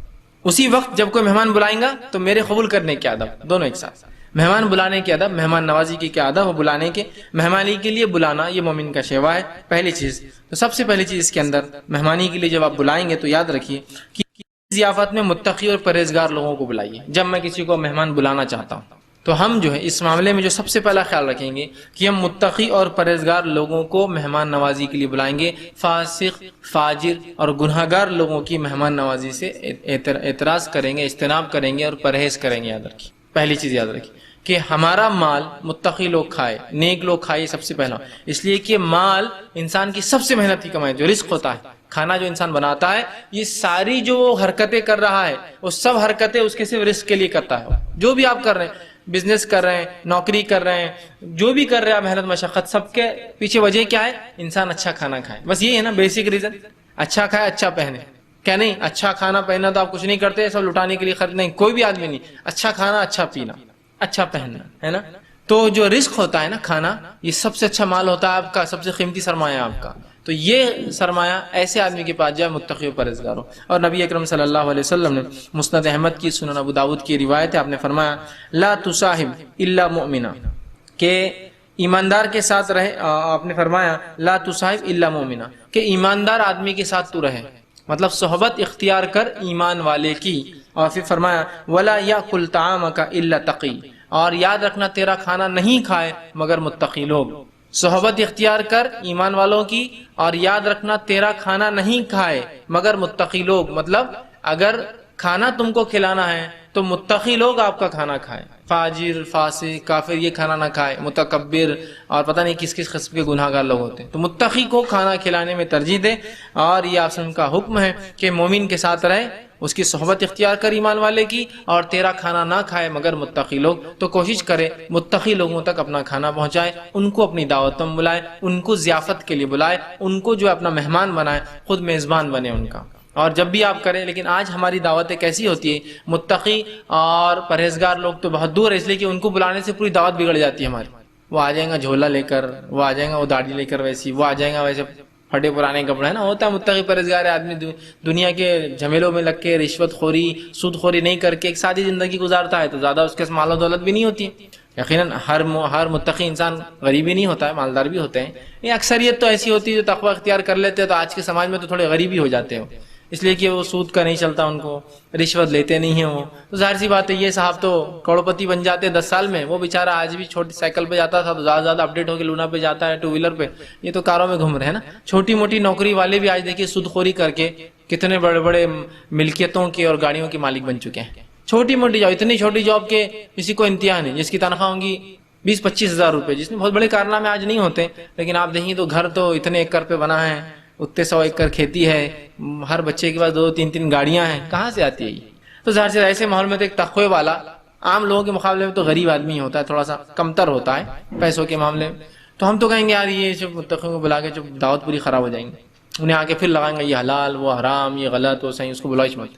اسی وقت جب کوئی مہمان بلائیں گا تو میرے قبول کرنے کے ادب، دونوں ایک ساتھ. مہمان بلانے کے ادب، مہمان نوازی کی کیا ادب، وہ بلانے کے، مہمانی کے لیے بلانا یہ مومن کا شیوا ہے. پہلی چیز تو سب سے پہلی چیز اس کے اندر، مہمانی کے لیے جب آپ بلائیں گے تو یاد رکھیے کہ ضیافت میں متقی اور پرہیزگار لوگوں کو بلائیے. جب میں کسی کو مہمان بلانا چاہتا ہوں تو ہم جو ہے اس معاملے میں جو سب سے پہلا خیال رکھیں گے کہ ہم متقی اور پرہیزگار لوگوں کو مہمان نوازی کے لیے بلائیں گے. فاسق، فاجر اور گناہگار لوگوں کی مہمان نوازی سے اعتراض کریں گے، اجتناب کریں گے اور پرہیز کریں گے. یاد رکھیے پہلی چیز یاد رکھیے کہ ہمارا مال متقی لوگ کھائے، نیک لوگ کھائے، سب سے پہلا. اس لیے کہ مال انسان کی سب سے محنت کی کمائی، جو رزق ہوتا ہے، کھانا جو انسان بناتا ہے، یہ ساری جو حرکتیں کر رہا ہے وہ سب حرکتیں اس کے صرف رزق کے لیے کرتا ہے. جو بھی آپ کر رہے ہیں، بزنس کر رہے ہیں، نوکری کر رہے ہیں، جو بھی کر رہے ہیں محنت مشقت، سب کے پیچھے وجہ کیا ہے؟ انسان اچھا کھانا کھائے. بس یہ ہے نا بیسک ریزن. اچھا کھائے، اچھا پہنے. کیا نہیں؟ اچھا کھانا پہننا تو آپ کچھ نہیں کرتے، سب لٹانے کے لیے خرید، نہیں، کوئی بھی آدمی نہیں. اچھا کھانا، اچھا پینا، اچھا پہننا، ہے نا. تو جو رزق ہوتا ہے نا، کھانا، یہ سب سے اچھا مال ہوتا ہے آپ کا، سب سے قیمتی سرمایہ آپ کا. تو یہ سرمایہ ایسے آدمی کے پاس جائے متقی و پرہیزگار ہو. اور نبی اکرم صلی اللہ علیہ وسلم نے مسند احمد کی، سنن ابو داؤد کی روایت ہے، آپ نے فرمایا لا تصاحب الا مؤمنا، کہ ایماندار کے ساتھ رہے. آپ نے فرمایا لا تصاحب الا مؤمنا، کہ ایماندار آدمی کے ساتھ تو رہے، مطلب صحبت اختیار کر ایمان والے کی. اور پھر فرمایا ولا یاکل طعامک الا تقی، اور یاد رکھنا تیرا کھانا نہیں کھائے مگر متقی لوگ. صحبت اختیار کر ایمان والوں کی، اور یاد رکھنا تیرا کھانا نہیں کھائے مگر متقی لوگ. مطلب اگر کھانا تم کو کھلانا ہے تو متقی لوگ آپ کا کھانا کھائے. فاجر، فاسق، کافر یہ کھانا نہ کھائے، متکبر اور پتہ نہیں کس کس قسم کے گناہگار لوگ ہوتے ہیں. تو متقی کو کھانا کھلانے میں ترجیح دے. اور یہ آپ کا حکم ہے کہ مومن کے ساتھ رہے، اس کی صحبت اختیار کر ایمان والے کی، اور تیرا کھانا نہ کھائے مگر متقی لوگ. تو کوشش کرے متقی لوگوں تک اپنا کھانا پہنچائے، ان کو اپنی دعوت میں بلائے، ان کو ضیافت کے لیے بلائے، ان کو جو اپنا مہمان بنائے، خود میزبان بنے ان کا. اور جب بھی آپ کریں، لیکن آج ہماری دعوتیں کیسی ہوتی ہے، متقی اور پرہیزگار لوگ تو بہت دور ہے، اس لیے کہ ان کو بلانے سے پوری دعوت بگڑ جاتی ہے ہماری. وہ آ جائیں گا جھولا لے کر، وہ آ جائیں گا وہ داڑھی لے کر، ویسی وہ آ جائیں گا ویسے پھٹے پرانے کپڑے، ہے نا، ہوتا ہے متقی پرہیزگار آدمی دنیا کے جھمیلوں میں لگ کے رشوت خوری سود خوری نہیں کر کے ایک سادی زندگی گزارتا ہے، تو زیادہ اس کے مال و دولت بھی نہیں ہوتی ہے۔ یقیناً ہر متقی انسان غریب ہی نہیں ہوتا ہے، مالدار بھی ہوتے ہیں، یہ اکثریت تو ایسی ہوتی ہے جو تقوی اختیار کر لیتے ہیں، تو آج کے سماج میں تو تھوڑے غریب ہی ہو جاتے ہیں، اس لیے کہ وہ سود کا نہیں چلتا ان کو، رشوت لیتے نہیں ہیں وہ، تو ظاہر سی بات ہے یہ صاحب تو کروڑپتی بن جاتے 10 سال میں، وہ بیچارہ آج بھی چھوٹی سائیکل پہ جاتا تھا تو زیادہ اپڈیٹ ہو کے لونا پہ جاتا ہے، 2 ویلر پہ، یہ تو کاروں میں گھوم رہے ہیں نا۔ چھوٹی موٹی نوکری والے بھی آج دیکھیے سود خوری کر کے کتنے بڑے بڑے ملکیتوں کے اور گاڑیوں کے مالک بن چکے ہیں۔ چھوٹی موٹی جاب، اتنی چھوٹی جاب کے کسی کو انتہا نہیں، جس کی تنخواہ ہوں گی 20-25 ہزار روپے، جس میں بہت بڑے کارنامے آج نہیں ہوتے، لیکن آپ دیکھیں تو گھر تو اتنے ایکڑ پہ بنا ہے، اتنے 100 ایکڑ کھیتی ہے، ہر بچے کے پاس 2-3 گاڑیاں ہیں، کہاں سے آتی ہے یہ؟ تو ظاہر سے ایسے ماحول میں تو ایک تقوی والا عام لوگوں کے مقابلے میں تو غریب آدمی ہوتا ہے، تھوڑا سا کمتر ہوتا ہے پیسوں کے معاملے میں، تو ہم تو کہیں گے یار یہ جو متقیوں کو بلا کے جو دعوت پوری خراب ہو جائیں گے، انہیں آ کے پھر لگائیں گے یہ حلال وہ حرام یہ غلط وہ صحیح، اس کو بلاش مت۔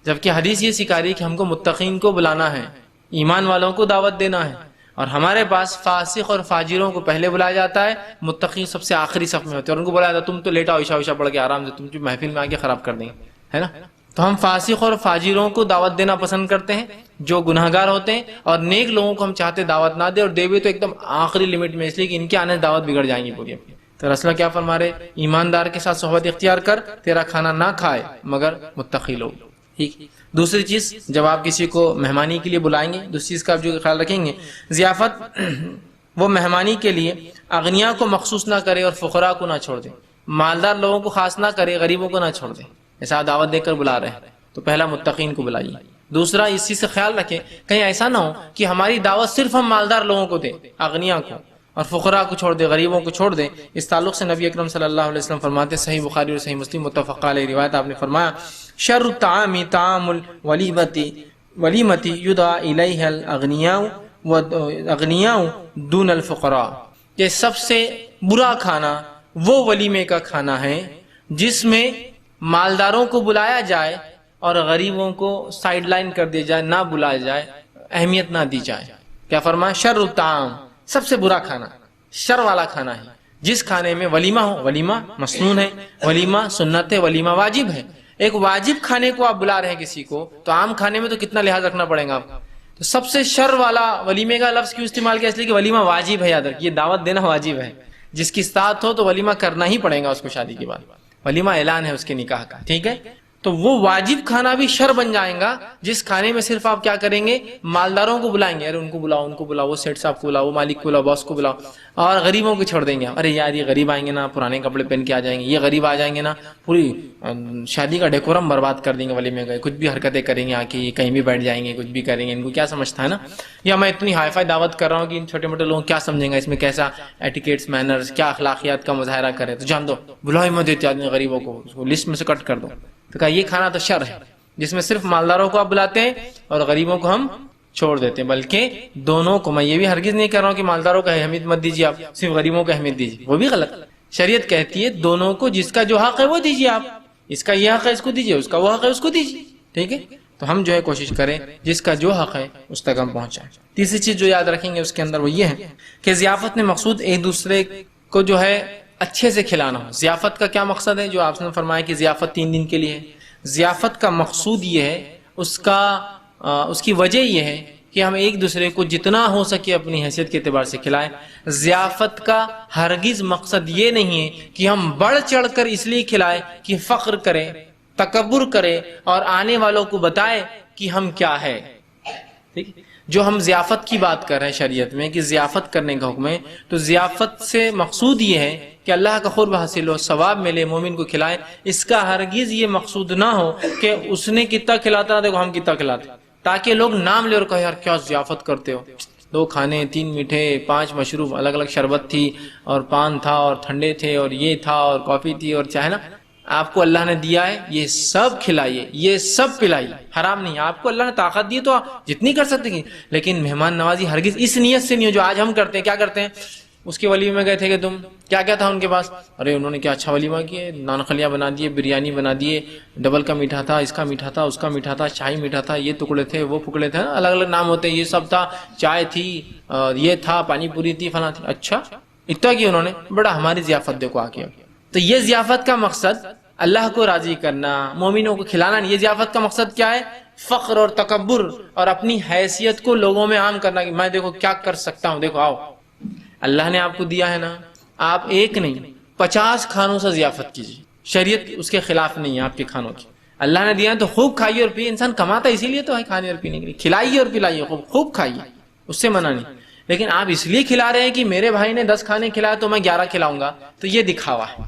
جبکہ حدیث یہ سکھا رہی ہے کہ ہم کو متقین کو بلانا ہے، ایمان والوں کو دعوت دینا ہے، اور ہمارے پاس فاسق اور فاجروں کو پہلے بلایا جاتا ہے، متقین سب سے آخری صف میں ہوتے ہیں، اور ان کو بلایا جاتا ہے تم تو لیٹا عشاء عشاء پڑھ کے آرام سے، تم جو محفل میں آ کے خراب کر دیں گے، ہے نا۔ تو ہم فاسق اور فاجروں کو دعوت دینا پسند کرتے ہیں جو گناہگار ہوتے ہیں، اور نیک لوگوں کو ہم چاہتے دعوت نہ دیں، اور دے بھی تو ایک دم آخری لمٹ میں، اس لیے کہ ان کے آنے سے دعوت بگڑ جائیں گی پوری۔ تو رسول کیا فرما رہے؟ ایماندار کے ساتھ صحبت اختیار کر، تیرا کھانا نہ کھائے مگر متقی لوگ، ٹھیک۔ دوسری چیز، جب آپ کسی کو مہمانی کے لیے بلائیں گے، دوسری چیز کا آپ جو خیال رکھیں گے، ضیافت وہ مہمانی کے لیے اغنیاء کو مخصوص نہ کرے اور فقراء کو نہ چھوڑ دے، مالدار لوگوں کو خاص نہ کرے، غریبوں کو نہ چھوڑ دے۔ ایسا دعوت دے کر بلا رہے ہیں تو پہلا متقین کو بلائیے۔ دوسرا اس چیز سے خیال رکھیں کہیں ایسا نہ ہو کہ ہماری دعوت صرف ہم مالدار لوگوں کو دیں، اغنیاء کو، اور فقراء کو چھوڑ دے، غریبوں کو چھوڑ دیں۔ اس تعلق سے نبی اکرم صلی اللہ علیہ وسلم فرماتے، صحیح بخاری اور صحیح مسلم متفق علیہ روایت، آپ نے فرمایا شر الطعام طعام الولیمۃ یدعى الیہ الاغنیاء دون الفقراء، کہ سب سے برا کھانا وہ ولیمے کا کھانا ہے جس میں مالداروں کو بلایا جائے اور غریبوں کو سائیڈ لائن کر دیا جائے، نہ بلایا جائے، اہمیت نہ دی جائے۔ کیا فرمایا؟ شر الطعام، سب سے برا کھانا، شر والا کھانا ہے جس کھانے میں ولیمہ ہو، ولیمہ مسنون ہے، ولیمہ سنت ہے، ولیمہ واجب ہے۔ ایک واجب کھانے کو آپ بلا رہے ہیں کسی کو، تو عام کھانے میں تو کتنا لحاظ رکھنا پڑے گا آپ کو۔ تو سب سے شر والا ولیمے کا لفظ کیوں استعمال کیا؟ اس لیے کہ ولیمہ واجب ہے، یاد رکھیے دعوت دینا واجب ہے، جس کی استطاعت ہو تو ولیمہ کرنا ہی پڑے گا اس کو شادی کے بعد، ولیمہ اعلان ہے اس کے نکاح کا، ٹھیک ہے۔ تو وہ واجب کھانا بھی شر بن جائے گا جس کھانے میں صرف آپ کیا کریں گے؟ مالداروں کو بلائیں گے، ارے ان کو بلاؤ، ان کو بلاؤ، وہ سیٹ صاحب کو بلاؤ، وہ مالک کو بلاؤ، باس کو بلاؤ، اور غریبوں کو چھوڑ دیں گے۔ ارے یار یہ غریب آئیں گے نا، پرانے کپڑے پہن کے آ جائیں گے، یہ غریب آ جائیں گے نا، پوری شادی کا ڈیکورم برباد کر دیں گے، ولیمے کا کچھ بھی حرکتیں کریں گے، آ کے کہیں بھی بیٹھ جائیں گے، کچھ بھی کریں گے، ان کو کیا سمجھتا ہے نا، یا میں اتنی ہائی فائی دعوت کر رہا ہوں کہ ان چھوٹے موٹے لوگ کیا سمجھیں گا، اس میں کیسا ایٹیکیٹس مینرز، کیا اخلاقیات کا مظاہرہ کرے، تو جان دو بلاؤ ہی مت دیتے آدمی غریبوں کو، اس کو لسٹ میں سے کٹ کر دو۔ تو کہا یہ کھانا تو شر ہے جس میں صرف مالداروں کو آپ بلاتے ہیں اور غریبوں کو ہم چھوڑ دیتے ہیں، بلکہ دونوں کو۔ میں یہ بھی ہرگز نہیں کہہ رہا ہوں کہ مالداروں کا اہمیت مت دیجیے آپ، صرف غریبوں کو اہمیت دیجیے، وہ بھی غلط۔ شریعت کہتی ہے دونوں کو جس کا جو حق ہے وہ دیجیے آپ، اس کا یہ حق ہے اس کو دیجیے، اس کا وہ حق ہے اس کو دیجیے، ٹھیک ہے۔ تو ہم جو ہے کوشش کریں جس کا جو حق ہے اس تک ہم پہنچائیں۔ تیسری چیز جو یاد رکھیں گے اس کے اندر وہ یہ ہے کہ ضیافت میں مقصود ایک دوسرے کو جو ہے اچھے سے کھلانا ہو۔ ضیافت کا کیا مقصد ہے؟ جو آپ نے فرمایا کہ ضیافت 3 دن کے لیے ہے۔ ضیافت کا مقصود یہ ہے، اس کی وجہ یہ ہے کہ ہم ایک دوسرے کو جتنا ہو سکے اپنی حیثیت کے اعتبار سے کھلائیں۔ ضیافت کا ہرگز مقصد یہ نہیں ہے کہ ہم بڑھ چڑھ کر اس لیے کھلائیں کہ فخر کریں، تکبر کریں اور آنے والوں کو بتائے کہ ہم کیا ہے، ٹھیک ہے۔ جو ہم ضیافت کی بات کر رہے ہیں شریعت میں کہ ضیافت کرنے کا حکم ہے، تو ضیافت سے مقصود یہ ہے کہ اللہ کا قرب حاصل ہو، ثواب ملے، مومن کو کھلائیں۔ اس کا ہرگز یہ مقصود نہ ہو کہ اس نے کتنا کھلاتا ہے دیکھو ہم کتنا کھلاتے، تاکہ لوگ نام لے اور کہے یار کیا ضیافت کرتے ہو، 2 کھانے، 3 میٹھے، 5 مشروب، الگ الگ شربت تھی اور پان تھا اور ٹھنڈے تھے اور یہ تھا اور کافی تھی اور چاہے نا آپ کو اللہ نے دیا ہے یہ سب کھلائیے، یہ سب پلائیے، حرام نہیں۔ آپ کو اللہ نے طاقت دی تو جتنی کر سکتے ہیں، لیکن مہمان نوازی ہرگز اس نیت سے نہیں ہو جو آج ہم کرتے ہیں۔ کیا کرتے ہیں؟ اس کے ولیمے میں گئے تھے کہ تم کیا کیا تھا ان کے پاس؟ ارے انہوں نے کیا اچھا ولیمہ کیا، نان خلیاں بنا دیے، بریانی بنا دیے، ڈبل کا میٹھا تھا، اس کا میٹھا تھا، اس کا میٹھا تھا، شاہی میٹھا تھا، یہ ٹکڑے تھے، وہ پکڑے تھے، الگ الگ نام ہوتے ہیں، یہ سب تھا، چائے تھی، یہ تھا، پانی پوری تھی، فلاں تھی. اچھا اتنا کیا انہوں نے؟ بڑا ہماری ضیافت دیکھو آ کے. تو یہ ضیافت کا مقصد اللہ کو راضی کرنا، مومنوں کو کھلانا نہیں. یہ ضیافت کا مقصد کیا ہے؟ فخر اور تکبر اور اپنی حیثیت کو لوگوں میں عام کرنا کہ میں دیکھو کیا کر سکتا ہوں، دیکھو آؤ. اللہ نے آپ کو دیا ہے نا، آپ ایک نہیں 50 کھانوں سے ضیافت کیجیے. شریعت اس کے خلاف نہیں ہے آپ کے کھانوں کی. اللہ نے دیا ہے تو خوب کھائیے اور پیے. انسان کماتا اسی لیے تو ہے کھانے اور پینے کے لیے. کھلائیے اور پلائیے، خوب خوب کھائیے، اس سے منع نہیں. لیکن آپ اس لیے کھلا رہے ہیں کہ میرے بھائی نے 10 کھانے کھلائے تو میں 11 کھلاؤں گا، تو یہ دکھاوا ہے.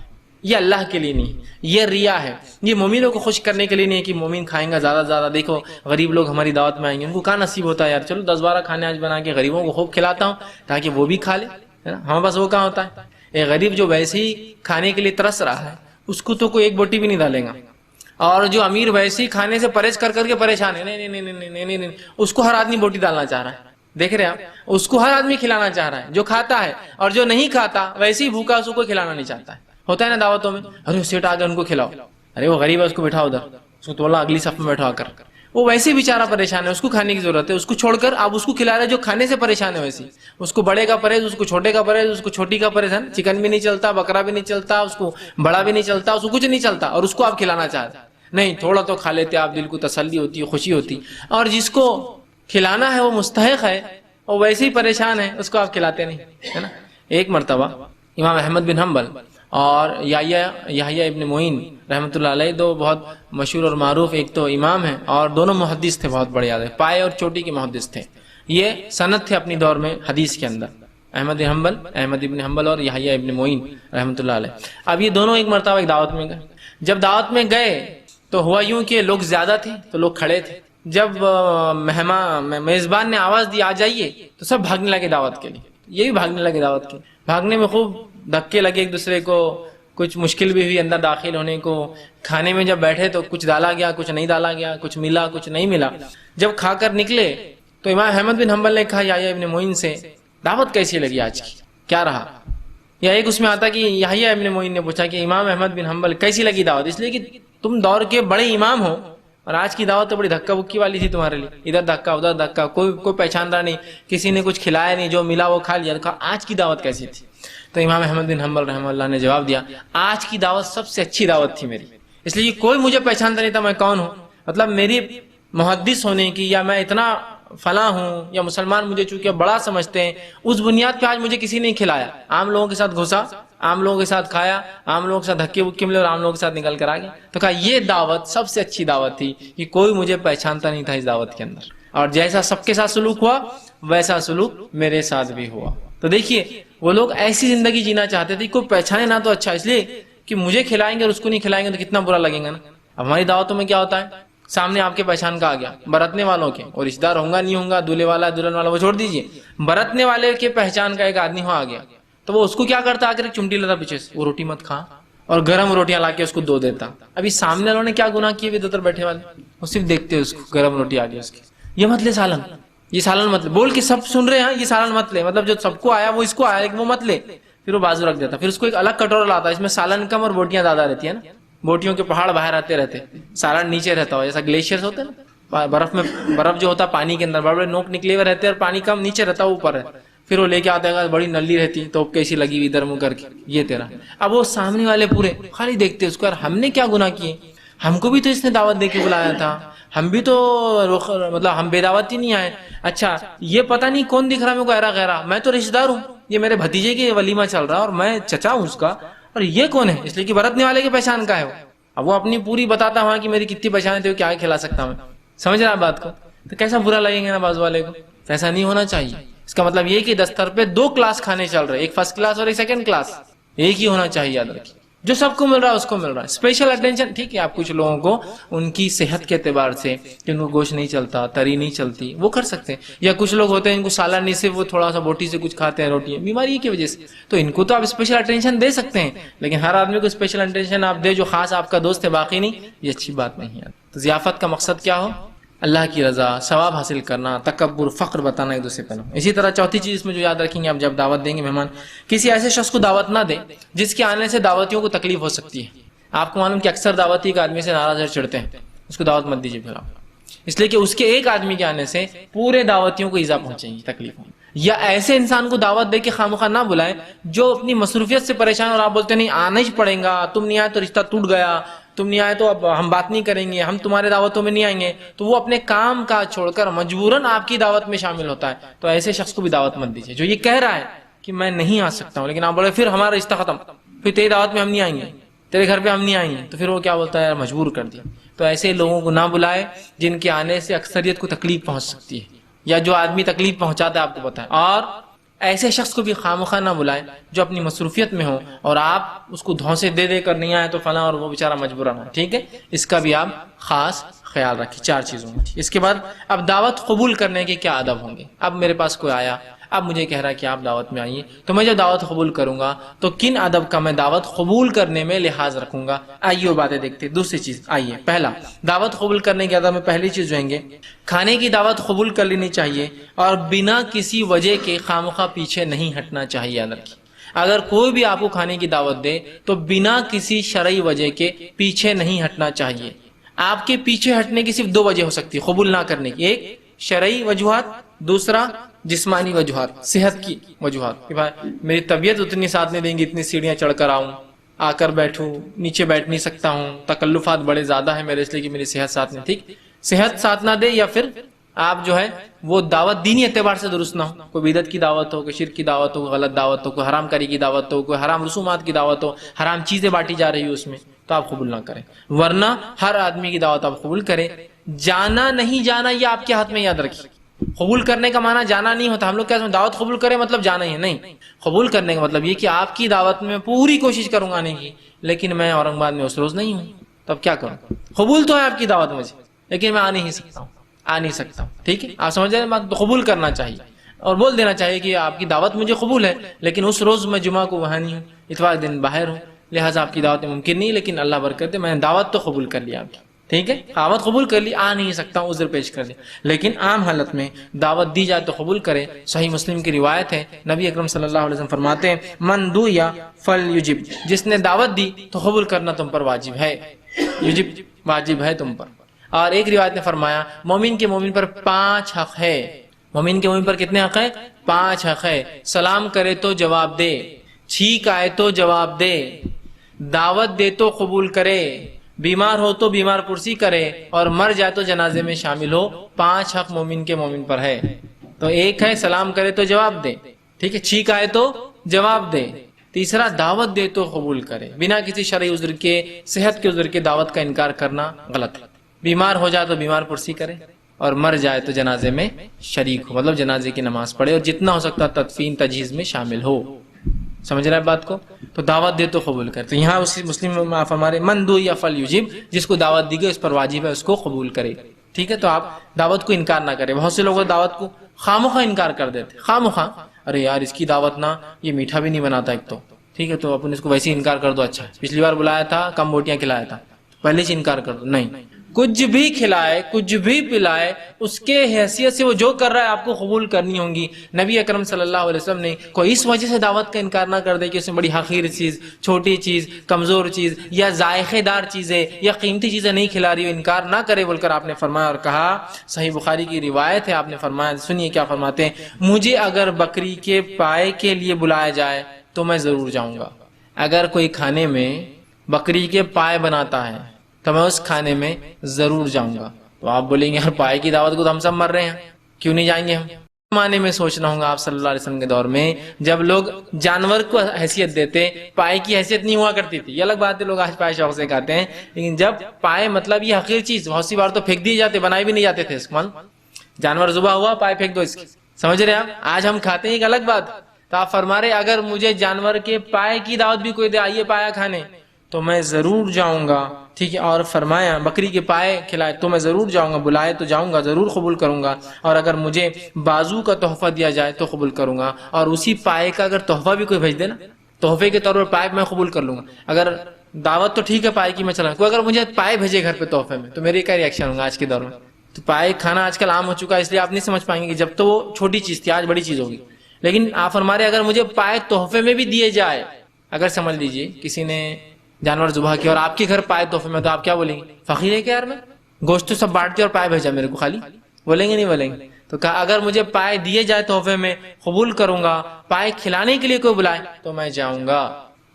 یہ اللہ کے لیے نہیں، یہ ریا ہے. یہ مومنوں کو خوش کرنے کے لیے نہیں ہے کہ مومن کھائیں گا زیادہ زیادہ. دیکھو غریب لوگ ہماری دعوت میں آئیں گے، ان کو کہاں نصیب ہوتا ہے یار، چلو 10-12 کھانے آج بنا کے غریبوں کو خوب کھلاتا ہوں تاکہ وہ بھی کھا لے. ہمارے پاس وہ کہاں ہوتا ہے؟ ایک غریب جو ویسے ہی کھانے کے لیے ترس رہا ہے اس کو تو کوئی ایک بوٹی بھی نہیں ڈالے گا. اور جو امیر ویسے ہی کھانے سے پرہیز کر کر کے پریشان ہے، نہیں نہیں نہیں نہیں نہیں، اس کو ہر آدمی بوٹی ڈالنا چاہ رہا ہے. دیکھ رہے آپ، اس کو ہر آدمی کھلانا چاہ رہا ہے جو کھاتا ہے، اور جو نہیں کھاتا ویسے ہی بھوکا اس کو کھلانا نہیں چاہتا ہے. ہوتا ہے نا دعوتوں میں، ارے سیٹ آ گیا ان کو کھلاؤ، ارے وہ غریب ہے اس کو بٹھاؤ ادھر، اس کو تولا اگلی صف میں بیٹھا کر. وہ ویسے ہی بیچارہ پریشان ہے، اس کو کھانے کی ضرورت ہے، اس کو چھوڑ کر آپ اس کو کھلا رہے جو کھانے سے پریشان ہے. ویسے اس کو بڑے کا پرہیز، اس کو چھوٹے کا پرہیز، اس کو چھوٹی کا پرہیز ہے. چکن بھی نہیں چلتا، بکرا بھی نہیں چلتا، اس کو بڑا بھی نہیں چلتا، اس کو کچھ نہیں چلتا، اور اس کو آپ کھلانا چاہتے نہیں. تھوڑا تو کھا لیتے آپ، دل کو تسلی ہوتی، خوشی ہوتی. اور جس کو کھلانا ہے وہ مستحق ہے اور ویسے ہی پریشان ہے، اس کو آپ کھلاتے نہیں، ہے نا. ایک مرتبہ امام احمد بن حنبل اور یحییٰ ابن معین رحمۃ اللہ علیہ، دو بہت مشہور اور معروف، ایک تو امام ہیں اور دونوں محدث تھے، بہت بڑے آدمی، پائے اور چوٹی کے محدث تھے. یہ سند تھے اپنی دور میں حدیث کے اندر، احمد ابن حنبل اور یحییٰ ابن معین رحمۃ اللہ علیہ. اب یہ دونوں ایک مرتبہ ایک دعوت میں گئے. جب دعوت میں گئے تو ہوا یوں کہ لوگ زیادہ تھے تو لوگ کھڑے تھے. جب میزبان نے آواز دی آ جائیے تو سب بھاگنے لگے دعوت کے لیے. یہ بھی بھاگنے لگے دعوت کے. بھاگنے میں خوب دھکے لگے ایک دوسرے کو، کچھ مشکل بھی ہوئی اندر داخل ہونے کو. کھانے میں جب بیٹھے تو کچھ ڈالا گیا، کچھ نہیں ڈالا گیا، کچھ ملا، کچھ نہیں ملا. جب کھا کر نکلے تو امام احمد بن حنبل نے کہا یحییٰ ابن معین سے، دعوت کیسی لگی آج کی، کیا رہا؟ یا ایک اس میں آتا کہ یحییٰ ابن معین نے پوچھا کہ امام احمد بن حنبل کیسی لگی دعوت؟ اس لیے کہ تم دور کے بڑے امام ہو اور آج کی دعوت تو بڑی دھکا بکی والی تھی تمہارے لیے، ادھر دھکا ادھر دھکا، کوئی پہچان رہا نہیں، کسی نے کچھ کھلایا نہیں، جو ملا وہ کھا لیا. کہا آج کی دعوت کیسی تھی؟ تو امام احمد بن حنبل رحمہ اللہ نے جواب دیا، آج کی دعوت سب سے اچھی دعوت تھی میری، اس لیے کوئی مجھے پہچانتا نہیں تھا میں کون ہوں. مطلب میری محدث ہونے کی، یا میں اتنا فلاں ہوں، یا مسلمان مجھے چونکہ بڑا سمجھتے ہیں، اس بنیاد پہ آج مجھے کسی نے کھلایا. عام لوگوں کے ساتھ گھسا، عام لوگوں کے ساتھ کھایا، عام لوگوں کے ساتھ دھکے بکے ملے اور عام لوگوں کے ساتھ نکل کر آ گیا. تو کہا یہ دعوت سب سے اچھی دعوت تھی کہ کوئی مجھے پہچانتا نہیں تھا اس دعوت کے اندر، اور جیسا سب کے ساتھ سلوک ہوا ویسا سلوک میرے ساتھ بھی ہوا. تو دیکھیے وہ لوگ ایسی زندگی جینا چاہتے تھے، کوئی پہچانے نہ تو اچھا، اس لیے کہ مجھے کھلائیں گے اور اس کو نہیں کھلائیں گے تو کتنا برا لگے گا نا. اب ہماری دعوتوں میں کیا ہوتا ہے، سامنے آپ کے پہچان کا آ گیا، برتنے والوں کے، اور رشتہ دار ہوں گا نہیں ہوں گا، دولہے والا دلہن والا وہ چھوڑ دیجیے، برتنے والے کے پہچان کا ایک آدمی وہاں آ گیا تو وہ اس کو کیا کرتا، آ کر ایک چمٹی لیتا پیچھے سے، وہ روٹی مت کھا، اور گرم روٹیاں لا کے اس کو دو دیتا. ابھی سامنے والوں نے کیا گناہ کیے ہوئے ادھر بیٹھے والے، وہ صرف دیکھتے اس کو، گرم روٹی آ گئی اس کی، یہ مت لے سالن، یہ سالن مت لے، بول کے سب سن رہے ہیں یہ سالن مت لے، مطلب جو سب کو آیا وہ اس کو آیا لیکن وہ مت لے. پھر وہ بازو رکھ دیتا، پھر اس کو ایک الگ کٹورا لاتا ہے، اس میں سالن کم اور بوٹیاں زیادہ رہتی ہے نا، بوٹیوں کے پہاڑ باہر آتے رہتے، سالن نیچے رہتا ہو، جیسا گلیشیئرز ہوتے ہیں نا، برف جو ہوتا ہے پانی کے اندر بڑے بڑے نوک نکلے ہوئے رہتے ہیں اور پانی کم نیچے رہتا ہے اوپر ہے. پھر وہ لے کے آتا ہے بڑی نلی رہتی تو کیسی لگی ہوئی ادھر منہ کر کے، یہ تیرا. اب وہ سامنے والے پورے خالی دیکھتے اس کو، یار ہم نے کیا گناہ کیے، ہم کو بھی تو اس نے دعوت دے کے بلایا تھا، ہم بھی تو مطلب ہم بے دعوت ہی نہیں آئے. اچھا یہ پتہ نہیں کون دکھ رہا میرے کو ایرا غیرا، میں تو رشتہ دار ہوں، یہ میرے بھتیجے کی ولیمہ چل رہا اور میں چچا ہوں اس کا، اور یہ کون ہے، اس لیے کہ برتنے والے کے پہچان کا ہے وہ. اب وہ اپنی پوری بتاتا وہاں کہ میری کتنی پہچان تھی، کیا کھلا سکتا میں. سمجھ رہا بات کو؟ تو کیسا برا لگیں گے نا باز والے کو. ایسا نہیں ہونا چاہیے. اس کا مطلب یہ کہ دستر پہ 2 کلاس کھانے چل رہے، ایک فرسٹ کلاس اور ایک سیکنڈ کلاس، ایک ہی ہونا چاہیے. یاد رکھیے جو سب کو مل رہا ہے اس کو مل رہا ہے. اسپیشل اٹینشن ٹھیک ہے، آپ کچھ لوگوں کو ان کی صحت کے اعتبار سے جن کو گوشت نہیں چلتا، تری نہیں چلتی، وہ کر سکتے ہیں، یا کچھ لوگ ہوتے ہیں ان کو سالن نہیں، صرف وہ تھوڑا سا بوٹی سے کچھ کھاتے ہیں، روٹی بیماری کی وجہ سے، تو ان کو تو آپ اسپیشل اٹینشن دے سکتے ہیں. لیکن ہر آدمی کو اسپیشل اٹینشن آپ دے جو خاص آپ کا دوست ہے باقی نہیں، یہ اچھی بات نہیں ہے. تو ضیافت کا مقصد کیا ہو، اللہ کی رضا، ثواب حاصل کرنا، تکبر، فخر بتانا ایک دوسرے پہ نہ. اسی طرح چوتھی چیز اس میں جو یاد رکھیں گے آپ جب دعوت دیں گے مہمان، کسی ایسے شخص کو دعوت نہ دیں جس کے آنے سے دعوتیوں کو تکلیف ہو سکتی ہے. آپ کو معلوم کہ اکثر دعوتی ایک آدمی سے ناراض چڑھتے ہیں، اس کو دعوت مت دیجیے پھر آپ، اس لیے کہ اس کے ایک آدمی کے آنے سے پورے دعوتیوں کو ایذا پہنچیں گی، تکلیف ہوگی. یا ایسے انسان کو دعوت دے کے خواہ نہ بلائیں جو اپنی مصروفیت سے پریشان اور آپ بولتے نہیں آنا ہی پڑے گا، تم نہیں آئے تو رشتہ ٹوٹ گیا، تم نہیں آئے تو اب ہم بات نہیں کریں گے، ہم تمہارے دعوتوں میں نہیں آئیں گے، تو وہ اپنے کام کا چھوڑ کر مجبوراً آپ کی دعوت میں شامل ہوتا ہے. تو ایسے شخص کو بھی دعوت مت دیجیے جو یہ کہہ رہا ہے کہ میں نہیں آ سکتا ہوں، لیکن آپ بولے پھر ہمارا رشتہ ختم، پھر تیری دعوت میں ہم نہیں آئیں گے، تیرے گھر پہ ہم نہیں آئیں گے، تو پھر وہ کیا بولتا ہے یار مجبور کر دیا. تو ایسے لوگوں کو نہ بلائے جن کے آنے سے اکثریت کو تکلیف پہنچ سکتی ہے، یا جو آدمی تکلیف پہنچاتا ہے آپ کو پتہ ہے. اور ایسے شخص کو بھی خواہ نہ بلائیں جو اپنی مصروفیت میں ہو اور آپ اس کو دھونسے دے دے کر نہیں آئے تو فلاں اور وہ بیچارہ مجبورا ہو. ٹھیک ہے، اس کا بھی آپ خاص خیال رکھیں. 4 چیزوں میں. اس کے بعد اب دعوت قبول کرنے کے کیا آداب ہوں گے. اب میرے پاس کوئی آیا، اب مجھے کہہ رہا ہے کہ آپ دعوت میں آئیے، تو میں جب دعوت قبول کروں گا تو کن ادب کا میں دعوت قبول کرنے میں لحاظ رکھوں گا. آئیے وہ باتیں دیکھتے. دوسری چیز، آئیے پہلا دعوت قبول کرنے کے ادب میں پہلی چیز جو ہیں گے، کھانے کی دعوت قبول کر لینی چاہیے اور بنا کسی وجہ کے خواہ پیچھے نہیں ہٹنا چاہیے. یاد رکھیے، اگر کوئی بھی آپ کو کھانے کی دعوت دے تو بنا کسی شرعی وجہ کے پیچھے نہیں ہٹنا چاہیے. آپ کے پیچھے ہٹنے کی صرف 2 وجہ ہو سکتی ہے قبول نہ کرنے کی. ایک شرعی وجوہات، دوسرا جسمانی وجوہات، صحت کی وجوہات کہ بھائی میری طبیعت اتنی ساتھ نہیں دیں گی، اتنی سیڑھیاں چڑھ کر آؤں، آ کر بیٹھوں، نیچے بیٹھ نہیں سکتا ہوں، تکلفات بڑے زیادہ ہیں میرے اس لیے کہ میری صحت ساتھ نہیں. ٹھیک، صحت ساتھ نہ دے، یا پھر آپ جو ہے وہ دعوت دینی اعتبار سے درست نہ ہو، کوئی بدعت کی دعوت ہو، کوئی شرک کی دعوت ہو، غلط دعوت ہو، کوئی حرام کاری کی دعوت ہو، کوئی حرام رسومات کی دعوت ہو، حرام چیزیں بانٹی جا رہی ہو اس میں، تو آپ قبول نہ کریں. ورنہ ہر آدمی کی دعوت آپ قبول کریں. جانا نہیں جانا یہ آپ کے ہاتھ میں. یاد رکھیے، قبول کرنے کا معنی جانا نہیں ہوتا. ہم لوگ کیا دعوت قبول کریں مطلب جانا ہی ہے، نہیں. قبول کرنے کا مطلب یہ کہ آپ کی دعوت میں پوری کوشش کروں گا آنے کی، لیکن میں اورنگ آباد میں اس روز نہیں ہوں، تب کیا کروں. قبول تو ہے آپ کی دعوت مجھے، لیکن میں آ نہیں سکتا ہوں، آ نہیں سکتا ہوں. ٹھیک ہے، آپ سمجھ رہے ہیں. قبول کرنا چاہیے اور بول دینا چاہیے کہ آپ کی دعوت مجھے قبول ہے، لیکن اس روز میں جمعہ کو وہاں نہیں ہوں، اتوار دن باہر ہوں، لہٰذا آپ کی دعوت ممکن نہیں، لیکن اللہ برکت دے میں نے دعوت تو قبول کر لیا آپ کی. ٹھیک ہے، دعوت قبول کر لی، آ نہیں سکتا ہوں، عذر پیش کر دیا. لیکن عام حالت میں دعوت دی جائے تو قبول کرے. صحیح مسلم کی روایت ہے، نبی اکرم صلی اللہ علیہ وسلم فرماتے ہیں من دعی فلیجب، جس نے دعوت دی تو قبول کرنا تم پر واجب ہے. یجب واجب ہے تم پر. اور ایک روایت نے فرمایا مومن کے مومن پر 5 حق ہے. مومن کے مومن پر کتنے حق ہے؟ 5 حق ہے. سلام کرے تو جواب دے، چھینک آئے تو جواب دے، دعوت دے تو قبول کرے، بیمار ہو تو بیمار پرسی کرے، اور مر جائے تو جنازے میں شامل ہو. 5 حق مومن کے مومن پر ہے. تو ایک ہے سلام کرے تو جواب دے، ٹھیک ہے، چھینک آئے تو جواب دے. تیسرا دعوت دے تو قبول کرے، بنا کسی شرعی عذر کے، صحت کے عذر کے دعوت کا انکار کرنا غلط ہے. بیمار ہو جائے تو بیمار پرسی کرے، اور مر جائے تو جنازے میں شریک ہو، مطلب جنازے کی نماز پڑھے، اور جتنا ہو سکتا تدفین تجہیز میں شامل ہو. سمجھ رہے ہیں بات کو؟ تو دعوت دے تو قبول کر. تو یہاں اسی مسلم میں آپ ہمارے من دو یا فل یجب، جس کو دعوت دی گئی اس پر واجب ہے اس کو قبول کرے. ٹھیک ہے، تو آپ دعوت کو انکار نہ کریں. بہت سے لوگ دعوت کو خامخواہ انکار کر دیتے، خامخواہ، ارے یار اس کی دعوت نہ، یہ میٹھا بھی نہیں بناتا ایک تو، ٹھیک ہے، تو اپن اس کو ویسے ہی انکار کر دو. اچھا پچھلی بار بلایا تھا کم بوٹیاں کھلایا تھا، پہلے سے انکار کر دو. نہیں، کچھ بھی کھلائے کچھ بھی پلائے، اس کے حیثیت سے وہ جو کر رہا ہے آپ کو قبول کرنی ہوں گی. نبی اکرم صلی اللہ علیہ وسلم نے کوئی اس وجہ سے دعوت کا انکار نہ کر دے کہ اس میں بڑی حقیر چیز، چھوٹی چیز، کمزور چیز یا ذائقے دار چیزیں یا قیمتی چیزیں نہیں کھلا رہی ہو، انکار نہ کرے بول کر آپ نے فرمایا اور کہا. صحیح بخاری کی روایت ہے، آپ نے فرمایا، سنیے کیا فرماتے ہیں، مجھے اگر بکری کے پائے کے لیے بلایا جائے تو میں ضرور جاؤں گا. اگر کوئی کھانے میں بکری کے پائے بناتا ہے تو میں اس کھانے میں ضرور جاؤں گا. تو آپ بولیں گے یار پائے کی دعوت کو تو ہم سب مر رہے ہیں، کیوں نہیں جائیں گے ہم؟ زمانے میں سوچنا ہوگا آپ صلی اللہ علیہ وسلم کے دور میں جب لوگ جانور کو حیثیت دیتے، پائے کی حیثیت نہیں ہوا کرتی تھی. یہ الگ بات ہے، لوگ آج پائے شوق سے کھاتے ہیں، لیکن جب پائے مطلب یہ حقیر چیز، بہت سی بار تو پھینک دیے جاتے، بنائے بھی نہیں جاتے تھے. اس کو جانور ذبح ہوا، پائے پھینک دو اس کی. سمجھ رہے ہیں آپ؟ آج ہم کھاتے ہیں ایک الگ بات. تو آپ فرما رہے اگر مجھے جانور کے پائے کی دعوت بھی کوئی دے، آئیے پایا کھانے، تو میں ضرور جاؤں گا. ٹھیک ہے، اور فرمایا بکری کے پائے کھلائے تو میں ضرور جاؤں گا، بلائے تو جاؤں گا، ضرور قبول کروں گا. اور اگر مجھے بازو کا تحفہ دیا جائے تو قبول کروں گا. اور اسی پائے کا اگر تحفہ بھی کوئی بھیج دے نا، تحفے کے طور پر پائے میں قبول کر لوں گا. اگر دعوت تو ٹھیک ہے پائے کی میں چلا، کوئی اگر مجھے پائے بھیجے گھر پہ تحفے میں، تو میری کیا ریئیکشن ہوگا آج کے دور میں؟ تو پائے کھانا آج کل عام ہو چکا ہے، اس لیے آپ نہیں سمجھ پائیں گے کہ جب تو وہ چھوٹی چیز تھی آج بڑی چیز ہوگی. لیکن آپ فرما رہے اگر مجھے پائے تحفے میں بھی دیے جائے، اگر سمجھ لیجئے کسی نے جانور ذبح کیا اور آپ کے گھر پائے تحفے میں، تو آپ کیا بولیں گے؟ فقیر ہے کیا یار میں، گوشت تو سب بانٹتے اور پائے بھیجا میرے کو خالی، بولیں گے نہیں بولیں گے؟ تو کہا اگر مجھے پائے دیے جائے تحفے میں قبول کروں گا، پائے کھلانے کے لیے کوئی بلائے تو میں جاؤں گا.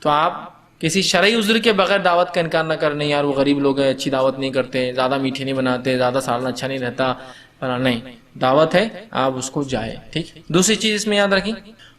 تو آپ کسی شرعی عذر کے بغیر دعوت کا انکار نہ کرنے، یار وہ غریب لوگ ہیں اچھی دعوت نہیں کرتے، زیادہ میٹھے نہیں بناتے، زیادہ سالن اچھا نہیں رہتا، نہیں، دعوت ہے آپ اس کو جائے. ٹھیک. دوسری چیز اس میں یاد رکھیں،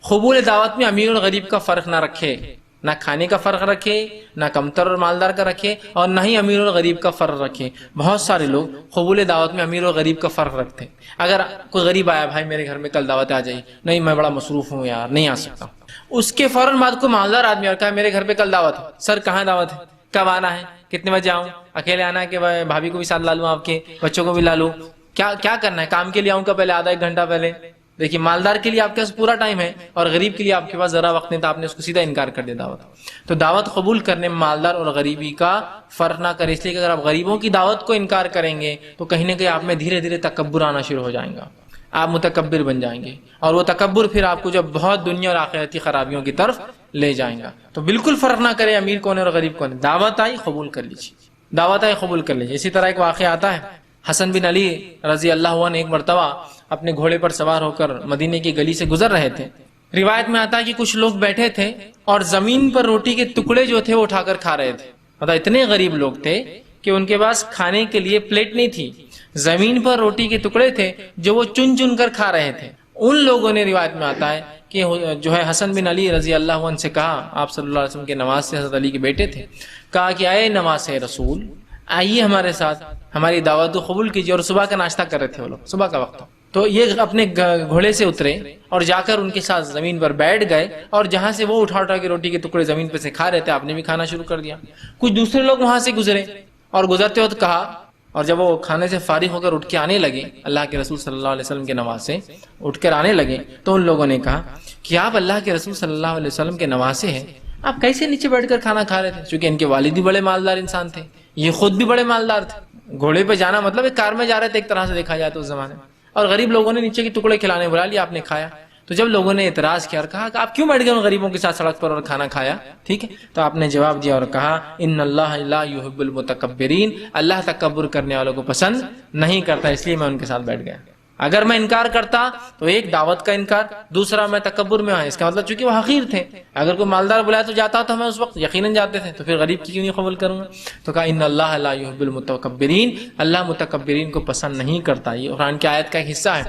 قبول دعوت میں امیر اور غریب کا فرق نہ رکھے، نہ کھانے کا فرق رکھے، نہ کمتر اور مالدار کا رکھے، اور نہ ہی امیر اور غریب کا فرق رکھے. بہت سارے لوگ قبول دعوت میں امیر اور غریب کا فرق رکھتے ہیں. اگر کوئی غریب آیا، بھائی میرے گھر میں کل دعوت آ جائے، نہیں میں بڑا مصروف ہوں یار نہیں آ سکتا. اس کے فوراً بعد کو مالدار آدمی اور کہا میرے گھر پہ کل دعوت ہے. سر کہاں دعوت ہے؟ کب آنا ہے؟ کتنے بجے آؤں؟ اکیلے آنا ہے کہ بھابھی کو بھی ساتھ لا لوں، آپ کے بچوں کو بھی لا لوں؟ کیا کرنا ہے؟ کام کے لیے آؤں کا پہلے آدھا ایک گھنٹہ پہلے؟ دیکھیے مالدار کے لیے آپ کے پاس پورا ٹائم ہے اور غریب کے لیے آپ کے پاس ذرا وقت نہیں تھا، آپ نے اس کو سیدھا انکار کر دیا دعوت. تو دعوت قبول کرنے میں مالدار اور غریبی کا فرق نہ کرے، اس لیے کہ اگر آپ غریبوں کی دعوت کو انکار کریں گے تو کہیں نہ کہیں آپ میں دھیرے دھیرے تکبر آنا شروع ہو جائیں گا، آپ متکبر بن جائیں گے، اور وہ تکبر پھر آپ کو جب بہت دنیا اور آخرتی خرابیوں کی طرف لے جائیں گا. تو بالکل فرق نہ کرے امیر کون ہے اور غریب کون ہے، دعوت آئی قبول کر لیجیے، دعوت آئی قبول کر لیجیے. اسی طرح ایک واقعہ آتا ہے، حسن بن علی رضی اللہ عنہ ایک مرتبہ اپنے گھوڑے پر سوار ہو کر مدینے کی گلی سے گزر رہے تھے. روایت میں آتا ہے کہ کچھ لوگ بیٹھے تھے اور زمین پر روٹی کے ٹکڑے جو تھے وہ اٹھا کر کھا رہے تھے. مطلب اتنے غریب لوگ تھے کہ ان کے پاس کھانے کے لیے پلیٹ نہیں تھی، زمین پر روٹی کے ٹکڑے تھے جو وہ چن چن کر کھا رہے تھے. ان لوگوں نے، روایت میں آتا ہے کہ جو ہے حسن بن علی رضی اللہ عنہ سے کہا، آپ صلی اللہ علیہ وسلم کے نواز سے حضرت علی کے بیٹے تھے، کہا کہ اے نواز رسول آئیے ہمارے ساتھ، ہماری دعوت کو قبول کیجیے. اور صبح کا ناشتہ کر رہے تھے وہ لوگ، صبح کا وقت. تو یہ اپنے گھوڑے سے اترے اور جا کر ان کے ساتھ زمین پر بیٹھ گئے، اور جہاں سے وہ اٹھا کے روٹی کے ٹکڑے زمین پہ سے کھا رہے تھے آپ نے بھی کھانا شروع کر دیا. کچھ دوسرے لوگ وہاں سے گزرے اور گزرتے وقت کہا، اور جب وہ کھانے سے فارغ ہو کر اٹھ کے آنے لگے، اللہ کے رسول صلی اللہ علیہ وسلم کے نواسے اٹھ کر آنے لگے، تو ان لوگوں نے کہا کہ آپ اللہ کے رسول صلی اللہ علیہ وسلم کے نواسے ہیں، آپ کیسے نیچے بیٹھ کر کھانا کھا رہے تھے؟ چونکہ ان کے والد بھی بڑے مالدار انسان تھے، یہ خود بھی بڑے مالدار تھے. گھوڑے پہ جانا مطلب ایک کار میں جا رہے تھے ایک طرح سے دیکھا جائے تو اس زمانے میں، اور غریب لوگوں نے نیچے کے ٹکڑے کھلانے بلا لیا، آپ نے کھایا. تو جب لوگوں نے اعتراض کیا اور کہا کہ آپ کیوں بیٹھ گئے ان غریبوں کے ساتھ سڑک پر اور کھانا کھایا؟ ٹھیک ہے، تو آپ نے جواب دیا اور کہا ان اللہ لا یحب المتکبرین، اللہ تکبر کرنے والوں کو پسند نہیں کرتا، اس لیے میں ان کے ساتھ بیٹھ گیا. اگر میں انکار کرتا تو ایک دعوت کا انکار، دوسرا میں تکبر میں ہوں، اس کا مطلب چونکہ وہ حقیر تھے. اگر کوئی مالدار بلایا تو جاتا تو میں اس وقت یقیناً جاتے تھے، تو پھر غریب کی کیوں نہیں قبول کروں گا؟ تو کہا ان اللہ لا یحب المتکبرین، اللہ متکبرین کو پسند نہیں کرتا. یہ قرآن کی آیت کا ایک حصہ ہے.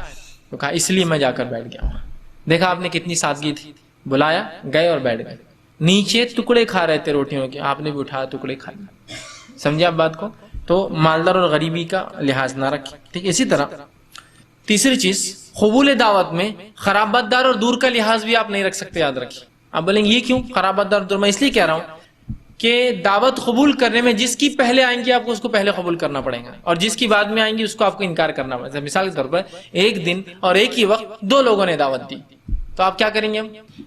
تو کہا اس لیے میں جا کر بیٹھ گیا ہوں. دیکھا آپ نے کتنی سادگی تھی، بلایا گئے اور بیٹھ گئے. نیچے ٹکڑے کھا رہے تھے روٹیوں کے، آپ نے بھی اٹھایا ٹکڑے کھا لیے. سمجھے آپ بات کو؟ تو مالدار اور غریبی کا لحاظ نہ رکھیں. ٹھیک ہے. اسی طرح تیسری چیز، قبول دعوت میں خرابت دار اور دور کا لحاظ بھی آپ نہیں رکھ سکتے، یاد رکھیے. آپ بولیں گے یہ کیوں خرابت دار دور؟ میں اس لیے کہہ رہا ہوں کہ دعوت قبول کرنے میں جس کی پہلے آئیں گی آپ کو اس کو پہلے قبول کرنا پڑے گا، اور جس کی بعد میں آئیں گی اس کو آپ کو انکار کرنا پڑے گا. مثال کے طور پر ایک دن اور ایک ہی وقت دو لوگوں نے دعوت دی، تو آپ کیا کریں گے؟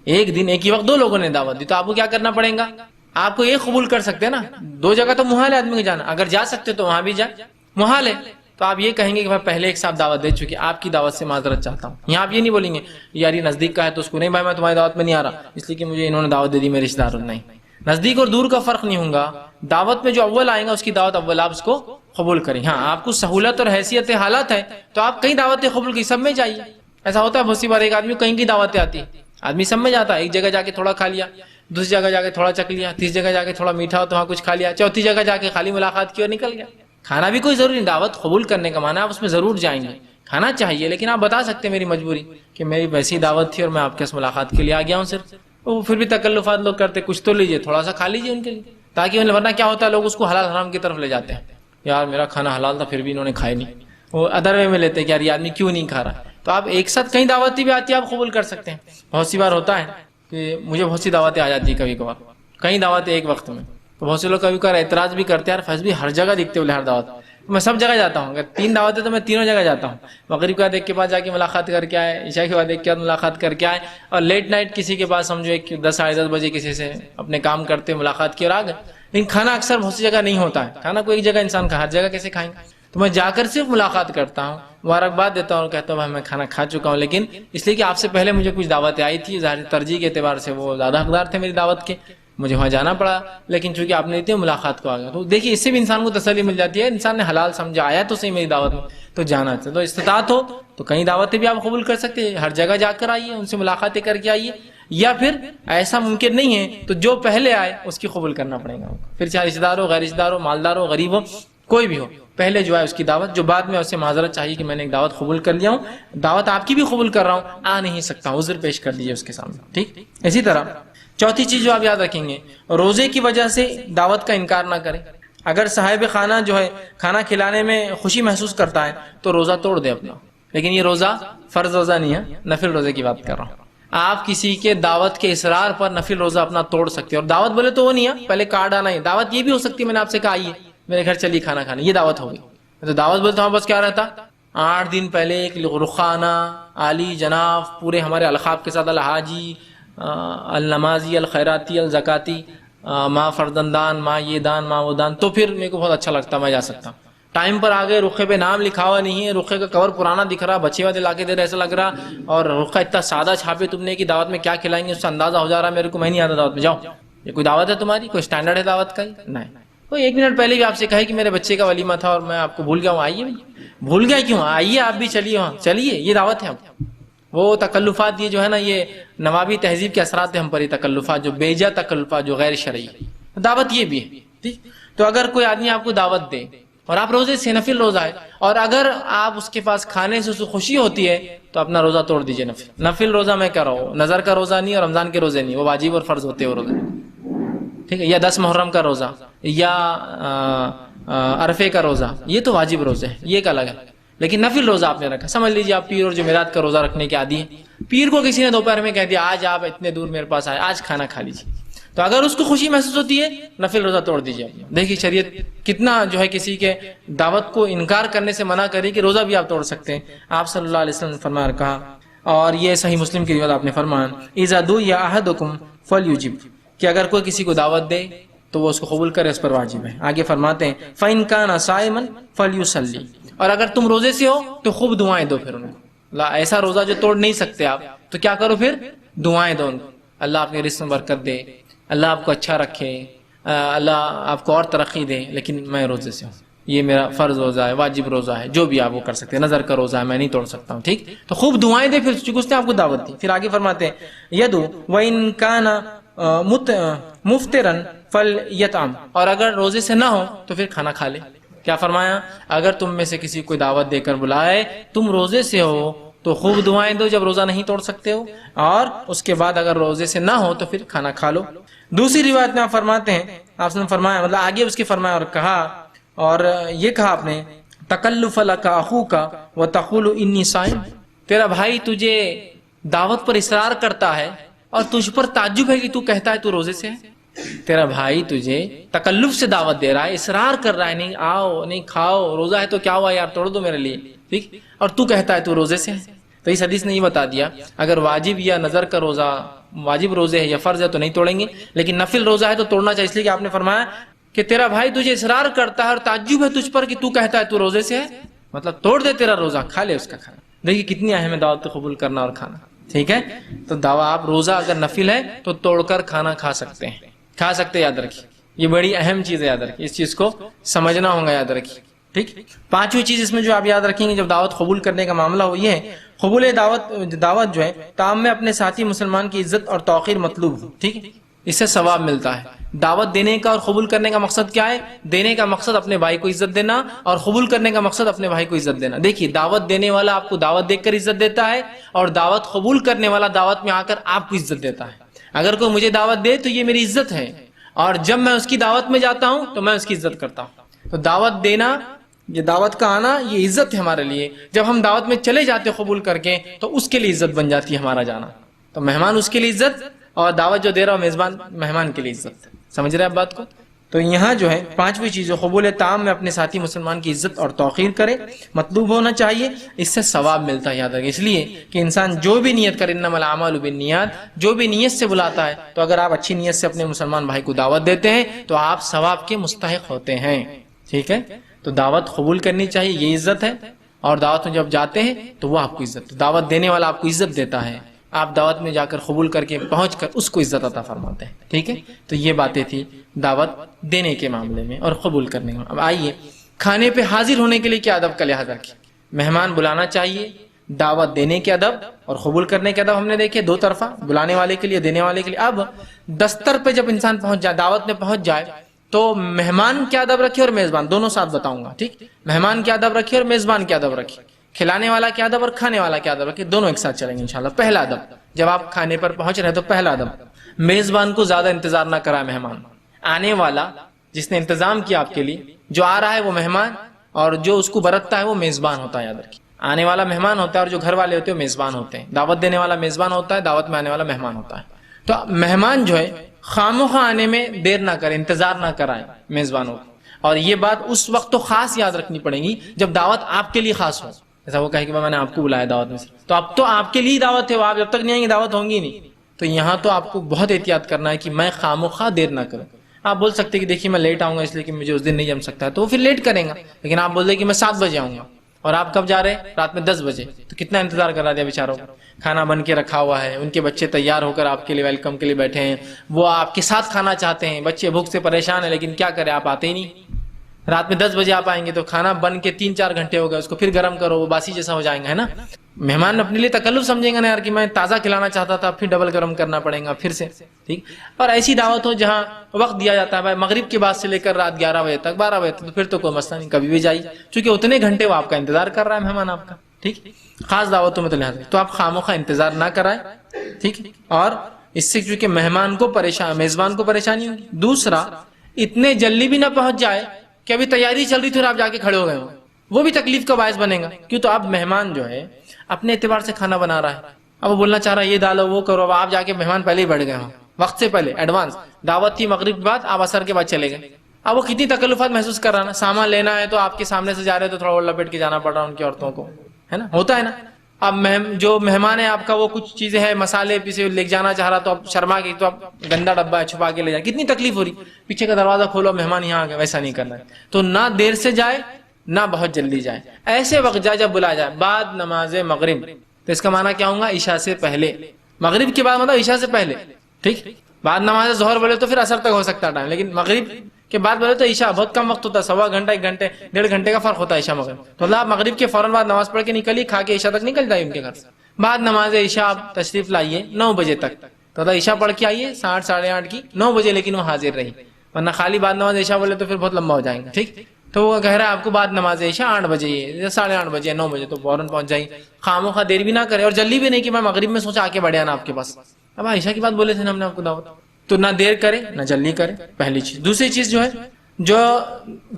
ایک دن ایک ہی وقت دو لوگوں نے دعوت دی، تو آپ کو کیا کرنا پڑے گا؟ آپ کو یہ قبول کر سکتے ہیں نا، دو جگہ تو محال ہے آدمی کو جانا، اگر جا سکتے تو وہاں بھی جائے، محال ہے. تو آپ یہ کہیں گے کہ میں پہلے ایک ساتھ دعوت دے چکی، آپ کی دعوت سے معذرت چاہتا ہوں. یہاں آپ یہ نہیں بولیں گے یار یہ نزدیک کا ہے تو اس کو نہیں، بھائی میں تمہاری دعوت میں نہیں آ رہا اس لیے کہ مجھے انہوں نے دعوت دے دی میرے رشتہ داروں. نہیں، نزدیک اور دور کا فرق نہیں ہوگا، دعوت میں جو اول آئے گا اس کی دعوت اول آپ اس کو قبول کریں. ہاں آپ کو سہولت اور حیثیت حالات ہے تو آپ کئی دعوتیں قبول کی، سب میں جائیے. ایسا ہوتا ہے بہت سی بار ایک آدمی کہیں کی دعوتیں آتی ہے، آدمی سب میں جاتا ہے، ایک جگہ جا کے تھوڑا کھا لیا، دوسری جگہ جا کے تھوڑا چک لیا، تیسری جگہ جا کے تھوڑا میٹھا ہو تو وہاں کچھ کھا لیا، چوتھی جگہ جا کے خالی ملاقات کی اور نکل گیا. کھانا بھی کوئی ضروری نہیں، دعوت قبول کرنے کا معنی آپ اس میں ضرور جائیں گے، کھانا چاہیے، لیکن آپ بتا سکتے ہیں میری مجبوری کہ میری ویسی دعوت تھی اور میں آپ کے اس ملاقات کے لیے آ گیا ہوں صرف. وہ پھر بھی تکلفات لوگ کرتے، کچھ تو لیجیے، تھوڑا سا کھا لیجیے ان کے لیے، تاکہ ورنہ کیا ہوتا ہے لوگ اس کو حلال حرام کی طرف لے جاتے ہیں. یار میرا کھانا حلال تھا پھر بھی انہوں نے کھایا نہیں، وہ ادر وے میں لیتے ہیں کہ یار یہ آدمی کیوں نہیں کھا رہا. تو آپ ایک ساتھ کئی دعوتیں بھی آتی ہے آپ قبول کر سکتے ہیں. بہت سی بار ہوتا ہے کہ مجھے بہت سی دعوتیں آ جاتی ہیں کبھی کبھار، کئی دعوتیں ایک وقت میں، تو بہت سے لوگ کبھی کبھار اعتراض بھی کرتے ہیں یار فیض بھی ہر جگہ دکھتے ہو ہر دعوت. میں سب جگہ جاتا ہوں، اگر 3 دعوتیں تو میں تینوں جگہ جاتا ہوں. مغرب کا ایک کے پاس جا کے ملاقات کر کے آئے، عشاء کے بعد ایک کے بعد ملاقات کر کے آئے، اور لیٹ نائٹ کسی کے پاس سمجھو 10 ساڑھے 10 بجے کسی سے اپنے کام کرتے ملاقات کی اور آ گئے. لیکن کھانا اکثر بہت سی جگہ نہیں ہوتا ہے، کھانا کوئی ایک جگہ انسان کا ہر جگہ کیسے کھائیں گے؟ تو میں جا کر صرف ملاقات کرتا ہوں، مبارکباد دیتا ہوں اور کہتا ہوں بھائی میں کھانا کھا چکا ہوں، لیکن اس لیے کہ آپ سے پہلے مجھے کچھ دعوتیں آئی تھی، ظاہر ترجیح کے اعتبار سے وہ زیادہ حقدار تھے میری دعوت کے، مجھے وہاں جانا پڑا، لیکن چونکہ آپ نے دی ملاقات کو آ گیا۔ تو دیکھیے اس سے بھی انسان کو تسلی مل جاتی ہے، انسان نے حلال سمجھا، آیا تو صحیح میری دعوت میں تو جانا چاہیے۔ تو استطاعت ہو تو کئی دعوتیں بھی آپ قبول کر سکتے ہیں، ہر جگہ جا کر آئیے، ان سے ملاقاتیں کر کے آئیے، یا پھر ایسا ممکن نہیں ہے تو جو پہلے آئے اس کی قبول کرنا پڑے گا، پھر چاہے رشتہ دار ہو، غیر رشتہ دار ہو، مالدار ہو، غریب ہو، کوئی بھی ہو، پہلے جو ہے اس کی دعوت، جو بعد میں اسے معذرت چاہیے کہ میں نے ایک دعوت قبول کر لیا ہوں، دعوت آپ کی بھی قبول کر رہا ہوں، آ نہیں سکتا ہوں، عذر پیش کر دیجیے اس کے سامنے، ٹھیک۔ اسی طرح چوتھی چیز جو آپ یاد رکھیں گے، روزے کی وجہ سے دعوت کا انکار نہ کریں۔ اگر صاحب خانہ جو ہے کھانا کھلانے میں خوشی محسوس کرتا ہے تو روزہ توڑ دے اپنا، لیکن یہ روزہ فرض روزہ نہیں ہے، نفل روزے کی بات کر رہا ہوں۔ آپ کسی کے دعوت کے اصرار پر نفل روزہ اپنا توڑ سکتے ہیں، اور دعوت بولے تو وہ نہیں ہے پہلے کارڈ آنا ہے، دعوت یہ بھی ہو سکتی ہے میں نے آپ سے کہا آئیے میرے گھر چلیے کھانا کھانے، یہ دعوت ہوگی۔ تو دعوت بولے تو ہم بس کیا رہتا، 8 دن پہلے ایک رخانہ عالی جناب پورے ہمارے القاب کے ساتھ، الحاجی، النمازی، الخیراتی، الزکاتی، ماں فردندان، ماں یہ دان، ماں وہ دان، تو پھر میرے کو بہت اچھا لگتا، میں جا سکتا ہوں۔ ٹائم پر آ گئے، رخے پہ نام لکھا ہوا نہیں ہے، رخے کا کور پرانا دکھ رہا، بچے والے لا کے دے رہے ایسا لگ رہا، اور رخا اتنا سادہ چھاپے تم نے کہ دعوت میں کیا کھلائیں گے اس سے اندازہ ہو جا رہا ہے میرے کو، میں نہیں آتا دعوت میں، جاؤ یہ کوئی دعوت ہے تمہاری، کوئی اسٹینڈرڈ ہے دعوت کا؟ نہیں۔ کوئی 1 منٹ پہلے بھی آپ سے کہے کہ میرے بچے کا ولیمہ تھا اور میں آپ کو بھول گیا ہوں، آئیے، بھول گیا کیوں، آئیے آپ بھی، چلیے وہاں چلیے، یہ دعوت ہے۔ وہ تکلفات یہ جو ہے نا، یہ نوابی تہذیب کے اثرات ہیں ہم پر، یہ تکلفات جو بیجا تکلفات جو غیر شرعی، دعوت یہ بھی ہے، ٹھیک۔ تو اگر کوئی آدمی آپ کو دعوت دے اور آپ روزے سے، نفل روزہ ہے، اور اگر آپ اس کے پاس کھانے سے اسے خوشی ہوتی ہے تو اپنا روزہ توڑ دیجئے۔ نفل روزہ میں کہہ رہا ہوں، نظر کا روزہ نہیں اور رمضان کے روزے نہیں، وہ واجب اور فرض ہوتے ہیں وہ روزے، ٹھیک ہے، یا 10 محرم کا روزہ، یا عرفے کا روزہ، یہ تو واجب روزے ہیں، یہ ایک الگ ہے۔ لیکن نفل روزہ آپ نے رکھا، سمجھ لیجیے آپ پیر اور جمعرات کا روزہ رکھنے کے عادی ہیں، پیر کو کسی نے دوپہر میں کہہ دیا آج آپ اتنے دور میرے پاس آئے، آج کھانا کھا لیجیے، تو اگر اس کو خوشی محسوس ہوتی ہے نفل روزہ توڑ دیجیے۔ دیکھیے شریعت کتنا جو ہے کسی کے دعوت کو انکار کرنے سے منع کری کہ روزہ بھی آپ توڑ سکتے ہیں۔ آپ صلی اللہ علیہ وسلم نے فرمایا کہا، اور یہ صحیح مسلم کی روایت آپ نے فرمایا، اذا دعی احدکم فلیجب، کہ اگر کوئی کسی کو دعوت دے تو وہ اس کو قبول کرے، اس پر واجب ہے۔ آگے فرماتے ہیں فَإِن كَانَ صَائِمًا فَلْيُصَلِّ، اور اگر تم روزے سے ہو تو خوب دعائیں دو پھر ان کو، ایسا روزہ جو توڑ نہیں سکتے آپ تو کیا کرو، پھر دعائیں دو ان کو، اللہ آپ کے رزق میں برکت دے، اللہ آپ کو اچھا رکھے، اللہ آپ کو اور ترقی دے، لیکن میں روزے سے ہوں، یہ میرا فرض روزہ ہے، واجب روزہ ہے، جو بھی آپ وہ کر سکتے ہیں، نظر کا روزہ ہے میں نہیں توڑ سکتا ہوں، ٹھیک۔ تو خوب دعائیں دے، پھر چونکہ اس نے آپ کو دعوت دی۔ پھر آگے فرماتے ہیں یدو وَإِن كَانَ مُفْطِرًا فَلْيَطْعَمْ، اور اگر روزے سے نہ ہو تو پھر کھانا کھا لے۔ کیا فرمایا، اگر تم میں سے کسی کو دعوت دے کر بلائے، تم روزے سے ہو تو خوب دعائیں دو جب روزہ نہیں توڑ سکتے ہو، اور اس کے بعد اگر روزے سے نہ ہو تو پھر کھانا کھا لو۔ دوسری روایت میں آپ فرماتے ہیں، آپ نے فرمایا، مطلب آگے اس کے فرمایا اور کہا، اور یہ کہا آپ نے تکلف لک اخوک وتقول انی صائم، تیرا بھائی تجھے دعوت پر اصرار کرتا ہے اور تجھ پر تعجب ہے کہ تو کہتا ہے تو روزے سے ہے۔ تیرا بھائی تجھے تکلف سے دعوت دے رہا ہے، اصرار کر رہا ہے، نہیں آؤ، نہیں کھاؤ، روزہ ہے تو کیا ہوا یار، توڑ دو میرے لیے، ٹھیک، اور تو کہتا ہے تو روزے سے ہے۔ تو اس حدیث نے یہ بتا دیا اگر واجب یا نظر کا روزہ، واجب روزے ہے یا فرض ہے تو نہیں توڑیں گے، لیکن نفل روزہ ہے تو توڑنا چاہیے، اس لیے کہ آپ نے فرمایا کہ تیرا بھائی تجھے اصرار کرتا ہے اور تعجب ہے تجھ پر کہ تو کہتا ہے تو روزے سے ہے، مطلب توڑ دے تیرا روزہ، کھا لے اس کا کھانا۔ دیکھیے کتنی اہم ہے دعوت قبول کرنا اور کھانا، ٹھیک ہے۔ تو دعویٰ آپ روزہ اگر نفل ہے تو توڑ کر کھانا کھا سکتے ہیں، کھا سکتے، یاد رکھیے یہ بڑی اہم چیز ہے، یاد رکھیے اس چیز کو سمجھنا ہوگا، یاد رکھیے، ٹھیک۔ پانچویں چیز اس میں جو آپ یاد رکھیں گے جب دعوت قبول کرنے کا معاملہ ہو، یہ ہے قبول دعوت جو ہے تام میں اپنے ساتھی مسلمان کی عزت اور توقیر مطلوب ہو، ٹھیک ہے، اس سے ثواب ملتا ہے۔ دعوت دینے کا اور قبول کرنے کا مقصد کیا ہے؟ دینے کا مقصد اپنے بھائی کو عزت دینا، اور قبول کرنے کا مقصد اپنے بھائی کو عزت دینا۔ دیکھیے دعوت دینے والا آپ کو دعوت دے کر عزت دیتا ہے، اور دعوت قبول کرنے والا دعوت میں آ کر آپ کو عزت دیتا ہے۔ اگر کوئی مجھے دعوت دے تو یہ میری عزت ہے، اور جب میں اس کی دعوت میں جاتا ہوں تو میں اس کی عزت کرتا ہوں۔ تو دعوت دینا، یہ دعوت کا آنا، یہ عزت ہے ہمارے لیے۔ جب ہم دعوت میں چلے جاتے قبول کر کے تو اس کے لیے عزت بن جاتی ہے ہمارا جانا۔ تو مہمان اس کے لیے عزت، اور دعوت جو دے رہا ہو میزبان، مہمان کے لیے عزت۔ سمجھ رہے ہیں آپ بات کو؟ تو یہاں جو ہے پانچویں چیز جو قبول تام میں اپنے ساتھی مسلمان کی عزت اور توقیر کرے، مطلوب ہونا چاہیے، اس سے ثواب ملتا ہے، یاد رکھیں۔ اس لیے کہ انسان جو بھی نیت کرے، انما الاعمال بالنیات، جو بھی نیت سے بلاتا ہے، تو اگر آپ اچھی نیت سے اپنے مسلمان بھائی کو دعوت دیتے ہیں تو آپ ثواب کے مستحق ہوتے ہیں، ٹھیک ہے۔ تو دعوت قبول کرنی چاہیے، یہ عزت ہے. اور دعوت میں جب جاتے ہیں تو وہ آپ کو عزت، دعوت دینے والا آپ کو عزت دیتا ہے، آپ دعوت میں جا کر قبول کر کے پہنچ کر اس کو عزت عطا فرماتے ہیں. ٹھیک ہے، تو یہ باتیں تھی دعوت دینے کے معاملے میں اور قبول کرنے میں. اب آئیے کھانے پہ حاضر ہونے کے لیے کیا ادب کا لحاظ رکھیں. مہمان بلانا چاہیے، دعوت دینے کے ادب اور قبول کرنے کے ادب ہم نے دیکھے دو طرفہ، بلانے والے کے لیے، دینے والے کے لیے. اب دستر پہ جب انسان پہنچ جائے، دعوت میں پہنچ جائے، تو مہمان کیا ادب رکھے اور میزبان دونوں ساتھ بتاؤں گا. ٹھیک، مہمان کیا ادب رکھے اور میزبان کیا ادب رکھے، کھلانے والا کیا ادب اور کھانے والا کیا ادب رکھے، دونوں ایک ساتھ چلیں گے انشاءاللہ. پہلا ادب، جب آپ کھانے پر پہنچ رہے ہیں تو پہلا ادب، میزبان کو زیادہ انتظار نہ کرائے. مہمان آنے والا جس نے انتظام کیا آپ کے لیے، جو آ رہا ہے وہ مہمان، اور جو اس کو برتتا ہے وہ میزبان ہوتا ہے. یاد رکھیے، آنے والا مہمان ہوتا ہے اور جو گھر والے ہوتے ہیں وہ میزبان ہوتے ہیں. دعوت دینے والا میزبان ہوتا ہے، دعوت میں آنے والا مہمان ہوتا ہے. تو مہمان جو ہے خاموخواہ آنے میں دیر نہ کرے، انتظار نہ کرائے میزبانوں کو. اور یہ بات اس وقت تو خاص یاد رکھنی پڑے گی جب دعوت آپ کے لیے خاص ہو. ایسا وہ کہے کہ میں نے آپ کو بلایا دعوت میں سے، تو اب تو آپ کے لیے دعوت ہے، وہ آپ جب تک نہیں آئیں گے دعوت ہوں گی نہیں. تو یہاں تو آپ کو بہت احتیاط کرنا ہے کہ میں خاموخواہ دیر نہ کروں. آپ بول سکتے کہ دیکھیے میں لیٹ آؤں گا اس لیے کہ مجھے اس دن نہیں جم سکتا ہے، تو وہ پھر لیٹ کریں گا. لیکن آپ بول دیں کہ میں 7 بجے آؤں گا اور آپ کب جا رہے ہیں؟ رات میں 10 بجے. تو کتنا انتظار کرا دیا بیچاروں کو. کھانا بن کے رکھا ہوا ہے، ان کے بچے تیار ہو کر آپ کے لیے ویلکم کے لیے بیٹھے ہیں، وہ آپ کے ساتھ کھانا چاہتے ہیں. بچے بھوک سے پریشان ہیں لیکن کیا کریں، آپ آتے ہی نہیں. رات میں 10 بجے آپ آئیں گے تو کھانا بن کے 3-4 گھنٹے ہو گئے، اس کو پھر گرم کرو، وہ باسی جیسا ہو جائیں گا، ہے نا. مہمان اپنے لیے تکلف سمجھیں گے نا یار کہ میں تازہ کھلانا چاہتا تھا، پھر ڈبل گرم کرنا پڑے گا پھر سے. ٹھیک. اور ایسی دعوت ہو جہاں وقت دیا جاتا ہے بھائی مغرب کے بعد سے لے کر رات 11 بجے تک، 12 بجے تک، تو پھر تو کوئی مسئلہ نہیں، کبھی بھی جائیے، چونکہ اتنے گھنٹے وہ آپ کا انتظار کر رہا ہے مہمان آپ کا. ٹھیک، خاص دعوتوں میں تو لحاظ تو آپ خاموخواہ انتظار نہ کرائیں. ٹھیک، اور اس سے چونکہ مہمان کو میزبان کو پریشانی ہوگی. دوسرا، اتنے جلدی بھی نہ پہنچ جائے کہ ابھی تیاری چل رہی تھی اور آپ جا کے کھڑے ہو گئے ہو، وہ بھی تکلیف کا باعث بنے گا. کیوں؟ تو اب مہمان جو ہے اپنے اعتبار سے کھانا بنا رہا ہے، اب وہ بولنا چاہ رہا ہے یہ ڈالو وہ کرو، اب آپ جا کے مہمان پہلے ہی بیٹھ گئے ہو، وقت سے پہلے ایڈوانس. دعوت تھی مغرب کے بعد، آپ عصر کے بعد چلے گئے. اب وہ کتنی تکلفات محسوس کر رہا نا. سامان لینا ہے تو آپ کے سامنے سے جا رہے تو تھوڑا اور لپیٹ کے جانا پڑ رہا ان کی عورتوں کو، ہے نا، ہوتا ہے نا. اب جو مہمان ہے آپ کا وہ کچھ چیزیں ہیں مسالے پیسے لے جانا چاہ رہا تو اب شرما کے، تو اب گندا ڈبہ ہے چھپا کے لے جائے، کتنی تکلیف ہو رہی. پیچھے کا دروازہ کھولو مہمان یہاں آ گئے، ویسا نہیں کرنا ہے. تو نہ دیر سے جائے نہ بہت جلدی جائے، ایسے وقت جائے جب بلایا جائے. بعد نماز مغرب، تو اس کا معنی کیا ہوگا؟ عشاء سے پہلے. مغرب کے بعد مطلب عشاء سے پہلے. ٹھیک، بعد نماز ظہر بولے تو پھر عصر تک ہو سکتا ہے ٹائم، لیکن مغرب کے بعد بولے تو عشاء بہت کم وقت ہوتا ہے، 1.25 گھنٹہ 1 گھنٹے 1.5 گھنٹے کا فرق ہوتا ہے عشاء مغرب. تو اللہ مغرب کے فوراً بعد نماز پڑھ کے نکلیے، کھا کے عشاء تک نکل جائے ان کے گھر سے. بعد نماز عشاء آپ تشریف لائیے 9 بجے تک، تو اللہ عشاء پڑھ کے آئیے 8:30 ساڑھے 8 کی 9 بجے، لیکن وہ حاضر رہی. ورنہ خالی بعد نماز عشاء بولے تو پھر بہت لمبا ہو جائیں گا. ٹھیک، تو وہ کہہ رہا ہے آپ کو بعد نماز عشاء 8 بجے 8:30 بجے 9 بجے تو فوراً پہنچ جائیے. خاموخواہ دیر بھی نہ کرے اور جلدی بھی نہیں کہ میں مغرب میں سوچا آ کے بڑھیا نا آپ کے پاس. اب عشاء کی بات بولے تھے نا ہم نے آپ کو دعوت، تو نہ دیر کرے نہ جلدی کرے، پہلی چیز. دوسری چیز جو ہے، جو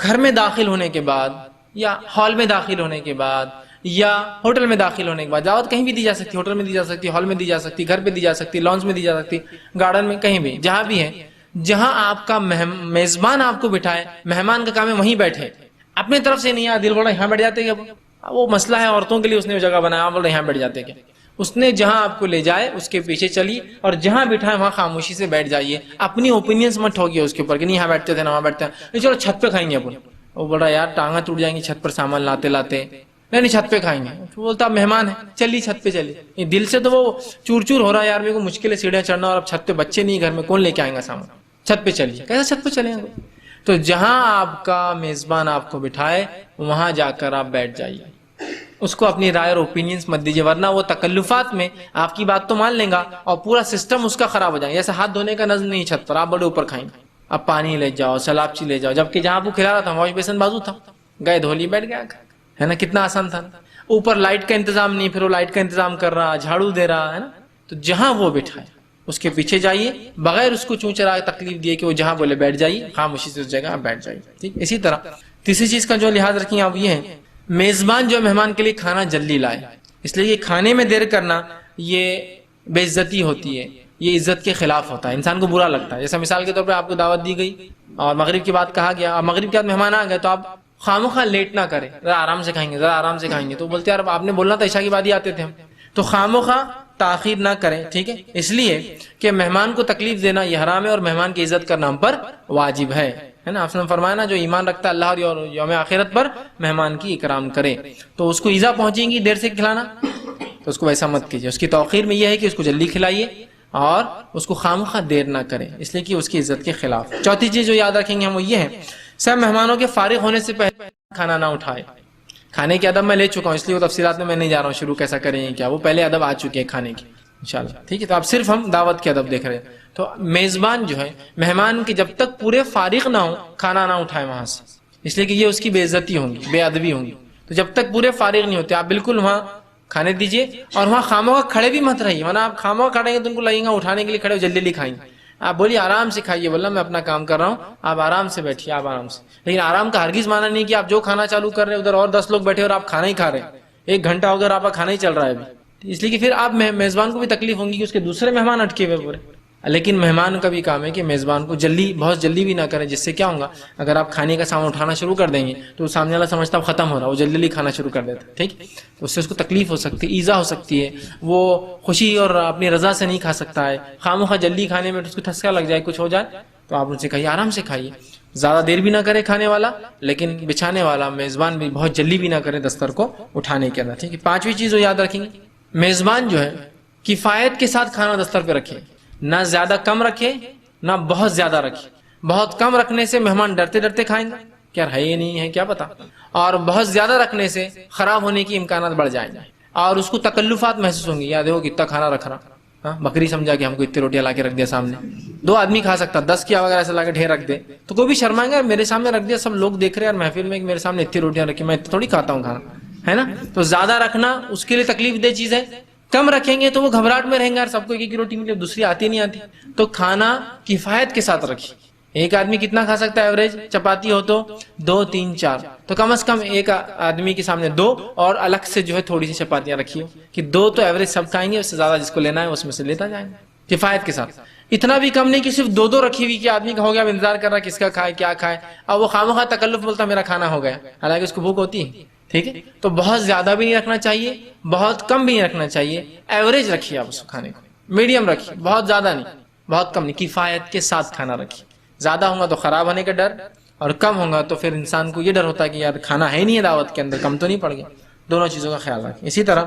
گھر میں داخل ہونے کے بعد یا ہال میں داخل ہونے کے بعد یا ہوٹل میں داخل ہونے کے بعد، دعوت کہیں بھی دی جا سکتی، ہوٹل میں دی جا سکتی، ہال میں دی جا سکتی، گھر پہ دی جا سکتی، لانچ میں دی جا سکتی، گارڈن میں، کہیں بھی جہاں بھی ہے، جہاں آپ کا میزبان آپ کو بٹھائے، مہمان کا کام ہے وہیں بیٹھے. اپنے طرف سے نہیں، دل بڑا یہاں بیٹھ جاتے کیا، وہ مسئلہ ہے عورتوں کے لیے، اس نے جگہ بنایا، آپ بول رہے یہاں بیٹھ جاتے کیا. اس نے جہاں آپ کو لے جائے اس کے پیچھے چلیے اور جہاں بٹھائے وہاں خاموشی سے بیٹھ جائیے. اپنی اوپینینس مت ٹھوکیے اس کے اوپر کہ نہیں یہاں بیٹھتے تھے نا وہاں بیٹھتے ہیں، چلو چھت پہ کھائیں گے اپن. وہ بول رہا یار ٹانگیں ٹوٹ جائیں گی چھت پر سامان لاتے لاتے، نہیں چھت پہ کھائیں گے. بولتا مہمان ہے چلیے چھت پہ چلیے. دل سے تو وہ چور چور ہو رہا ہے یار میرے کو مشکل ہے سیڑھیاں چڑھنا، اور اب چھت پہ بچے نہیں گھر میں، کون لے کے آئیں گا سامان، چھت پہ چلیے. کیسا چھت پہ چلیں گے؟ تو جہاں آپ کا میزبان آپ کو بٹھائے وہاں جا کر آپ بیٹھ جائیے. اس کو اپنی رائے اور اوپینینس مت دیجیے، ورنہ وہ تکلفات میں آپ کی بات تو مان لیں گا اور پورا سسٹم اس کا خراب ہو جائے گا. جیسے ہاتھ دھونے کا نظم نہیں چھت پر، آپ بڑے اوپر کھائیں گے، اب پانی لے جاؤ سلابچی لے جاؤ، جبکہ جہاں آپ کو کھلا رہا تھا واش بیسن بازو تھا، گئے دھولی بیٹھ گیا، ہے نا، کتنا آسان تھا. اوپر لائٹ کا انتظام نہیں، پھر وہ لائٹ کا انتظام کر رہا، جھاڑو دے رہا، ہے نا. تو جہاں وہ بٹھائے اس کے پیچھے جائیے، بغیر اس کو چونچرا تکلیف دیے کہ وہ جہاں بولے بیٹھ جائیے، خاموشی سے اس جگہ آپ بیٹھ جائیے. ٹھیک. اسی طرح تیسری چیز کا جو لحاظ رکھیں آپ یہ ہے، میزبان جو مہمان کے لیے کھانا جلدی لائے. اس لیے یہ کھانے میں دیر کرنا یہ بے عزتی ہوتی ہے، یہ عزت کے خلاف ہوتا ہے، انسان کو برا لگتا ہے. جیسے مثال کے طور پہ آپ کو دعوت دی گئی اور مغرب کی بات کہا گیا، اور مغرب کے بعد مہمان آ گئے، تو آپ خامخواہ لیٹ نہ کریں، ذرا آرام سے کھائیں گے، ذرا آرام سے کھائیں گے. تو بولتے یار آپ نے بولنا تھا عشاء کی بعد ہی آتے تھے ہم. تو خامخواہ تاخیر نہ کریں. ٹھیک ہے، اس لیے کہ مہمان کو تکلیف دینا یہ حرام ہے اور مہمان کی عزت کرنا ہم پر واجب ہے. ہے نا. آپ نے فرمایا نا جو ایمان رکھتا ہے اللہ اور یوم آخرت پر مہمان کی اکرام کرے. تو اس کو ایزا پہنچیں گی دیر سے کھلانا تو اس کو ویسا مت کیجیے. اس کی توقیر میں یہ ہے کہ اس کو جلدی کھلائیے اور اس کو خامخواہ دیر نہ کریں اس لیے کہ اس کی عزت کے خلاف. چوتھی چیز جو یاد رکھیں گے ہم وہ یہ ہے سب مہمانوں کے فارغ ہونے سے پہلے کھانا نہ اٹھائے. کھانے کے ادب میں لے چکا ہوں اس لیے وہ تفصیلات میں نہیں جا رہا ہوں شروع کیسا کریں کیا, وہ پہلے ادب آ چکے ہیں کھانے کی انشاءاللہ. ٹھیک ہے, تو اب صرف ہم دعوت کے ادب دیکھ رہے ہیں. تو میزبان جو ہے مہمان کے جب تک پورے فارغ نہ ہو کھانا نہ اٹھائے وہاں سے, اس لیے کہ یہ اس کی بے عزتی ہوگی, بے ادبی ہوگی. تو جب تک پورے فارغ نہیں ہوتے آپ بالکل وہاں کھانے دیجیے اور وہاں خاموخواہ کھڑے بھی مت رہیے, ورنہ آپ خاموخواہ کھڑے ہیں تو ان کو لگے گا اٹھانے کے لیے کھڑے ہو جلدی جلدی کھائیں. آپ بولیے آرام سے کھائیے, بولنا میں اپنا کام کر رہا ہوں آپ آرام سے بیٹھیے, آپ آرام سے. لیکن آرام کا ہرگز مانا نہیں کہ آپ جو کھانا چالو کر رہے ہیں ادھر اور 10 لوگ بیٹھے اور آپ کھانا ہی کھا رہے ہیں, 1 گھنٹہ ہو گیا آپ کا کھانا ہی چل رہا ہے ابھی. اس لیے کہ پھر آپ میزبان کو بھی تکلیف ہوگی کہ اس کے دوسرے مہمان اٹکے ہوئے پورے. لیکن مہمان کا بھی کام ہے کہ میزبان کو بہت جلدی بھی نہ کریں, جس سے کیا ہوگا اگر آپ کھانے کا سامان اٹھانا شروع کر دیں گے تو سامنے والا سمجھتا ہے ختم ہو رہا, وہ جلدی جلدی کھانا شروع کر دیتا ہے. ٹھیک, تو اس سے اس کو تکلیف ہو سکتی ہے, ایزا ہو سکتی ہے, وہ خوشی اور اپنی رضا سے نہیں کھا سکتا ہے. خامخواہ جلدی کھانے میں اس کو ٹھسکا لگ جائے, کچھ ہو جائے, تو آپ ان سے کہیے آرام سے کھائیے, زیادہ دیر بھی نہ کرے کھانے والا, لیکن بچھانے والا میزبان بھی بہت جلدی بھی نہ کرے دستر کو اٹھانے کے اندر. ٹھیک ہے, 5ویں چیز وہ یاد رکھیں گے میزبان جو ہے کفایت کے ساتھ کھانا دستر پہ رکھے, نہ زیادہ کم رکھے نہ بہت زیادہ رکھے. بہت کم رکھنے سے مہمان ڈرتے ڈرتے کھائیں گے کیا ہے یہ نہیں ہے کیا پتا, اور بہت زیادہ رکھنے سے خراب ہونے کی امکانات بڑھ جائیں گے اور اس کو تکلفات محسوس ہوں گی. یاد ہو کتنا کھانا رکھ رہا, بکری سمجھا کہ ہم کو اتنی روٹیاں لا کے رکھ دیا سامنے, 2 آدمی کھا سکتا, 10 کی وغیرہ ایسا لا کے ڈھیر رکھ دے تو کوئی بھی شرمائیں گا, میرے سامنے رکھ دیا سب لوگ دیکھ رہے ہیں اور محفل میں میرے سامنے اتنی روٹیاں رکھی, میں تھوڑی کھاتا ہوں کھانا, ہے نا. تو زیادہ رکھنا اس کے لیے تکلیف دہ چیز ہے. کم رکھیں گے تو وہ گھبراہٹ میں رہیں گے, سب کو ایک روٹی ملے دوسری آتی نہیں آتی. تو کھانا کفایت کے ساتھ رکھیے. ایک آدمی کتنا کھا سکتا ہے ایوریج, چپاتی ہو تو 2 3 4, تو کم از کم ایک آدمی کے سامنے 2 اور الگ سے جو ہے تھوڑی سی چپاتیاں رکھی ہو کہ 2 تو ایوریج سب کھائیں گے, اس سے زیادہ جس کو لینا ہے اس میں سے لیتا جائیں گے کفایت کے ساتھ. اتنا بھی کم نہیں کہ صرف 2 رکھی ہوئی کہ آدمی کا ہو گیا, انتظار کر رہا کس کا کھائے کیا کھائے, اور وہ خامخواہ تکلف بولتا میرا کھانا ہو گیا, حالانکہ اس کو بھوک ہوتی ہے. ٹھیک ہے, تو بہت زیادہ بھی نہیں رکھنا چاہیے, بہت کم بھی نہیں رکھنا چاہیے, ایوریج رکھیے آپ اس کھانے کو, میڈیم رکھیے, بہت زیادہ نہیں بہت کم نہیں, کفایت کے ساتھ کھانا رکھیے. زیادہ ہوگا تو خراب ہونے کا ڈر, اور کم ہوگا تو پھر انسان کو یہ ڈر ہوتا ہے کہ یار کھانا ہے نہیں ہے دعوت کے اندر, کم تو نہیں پڑ گیا. دونوں چیزوں کا خیال رکھیں. اسی طرح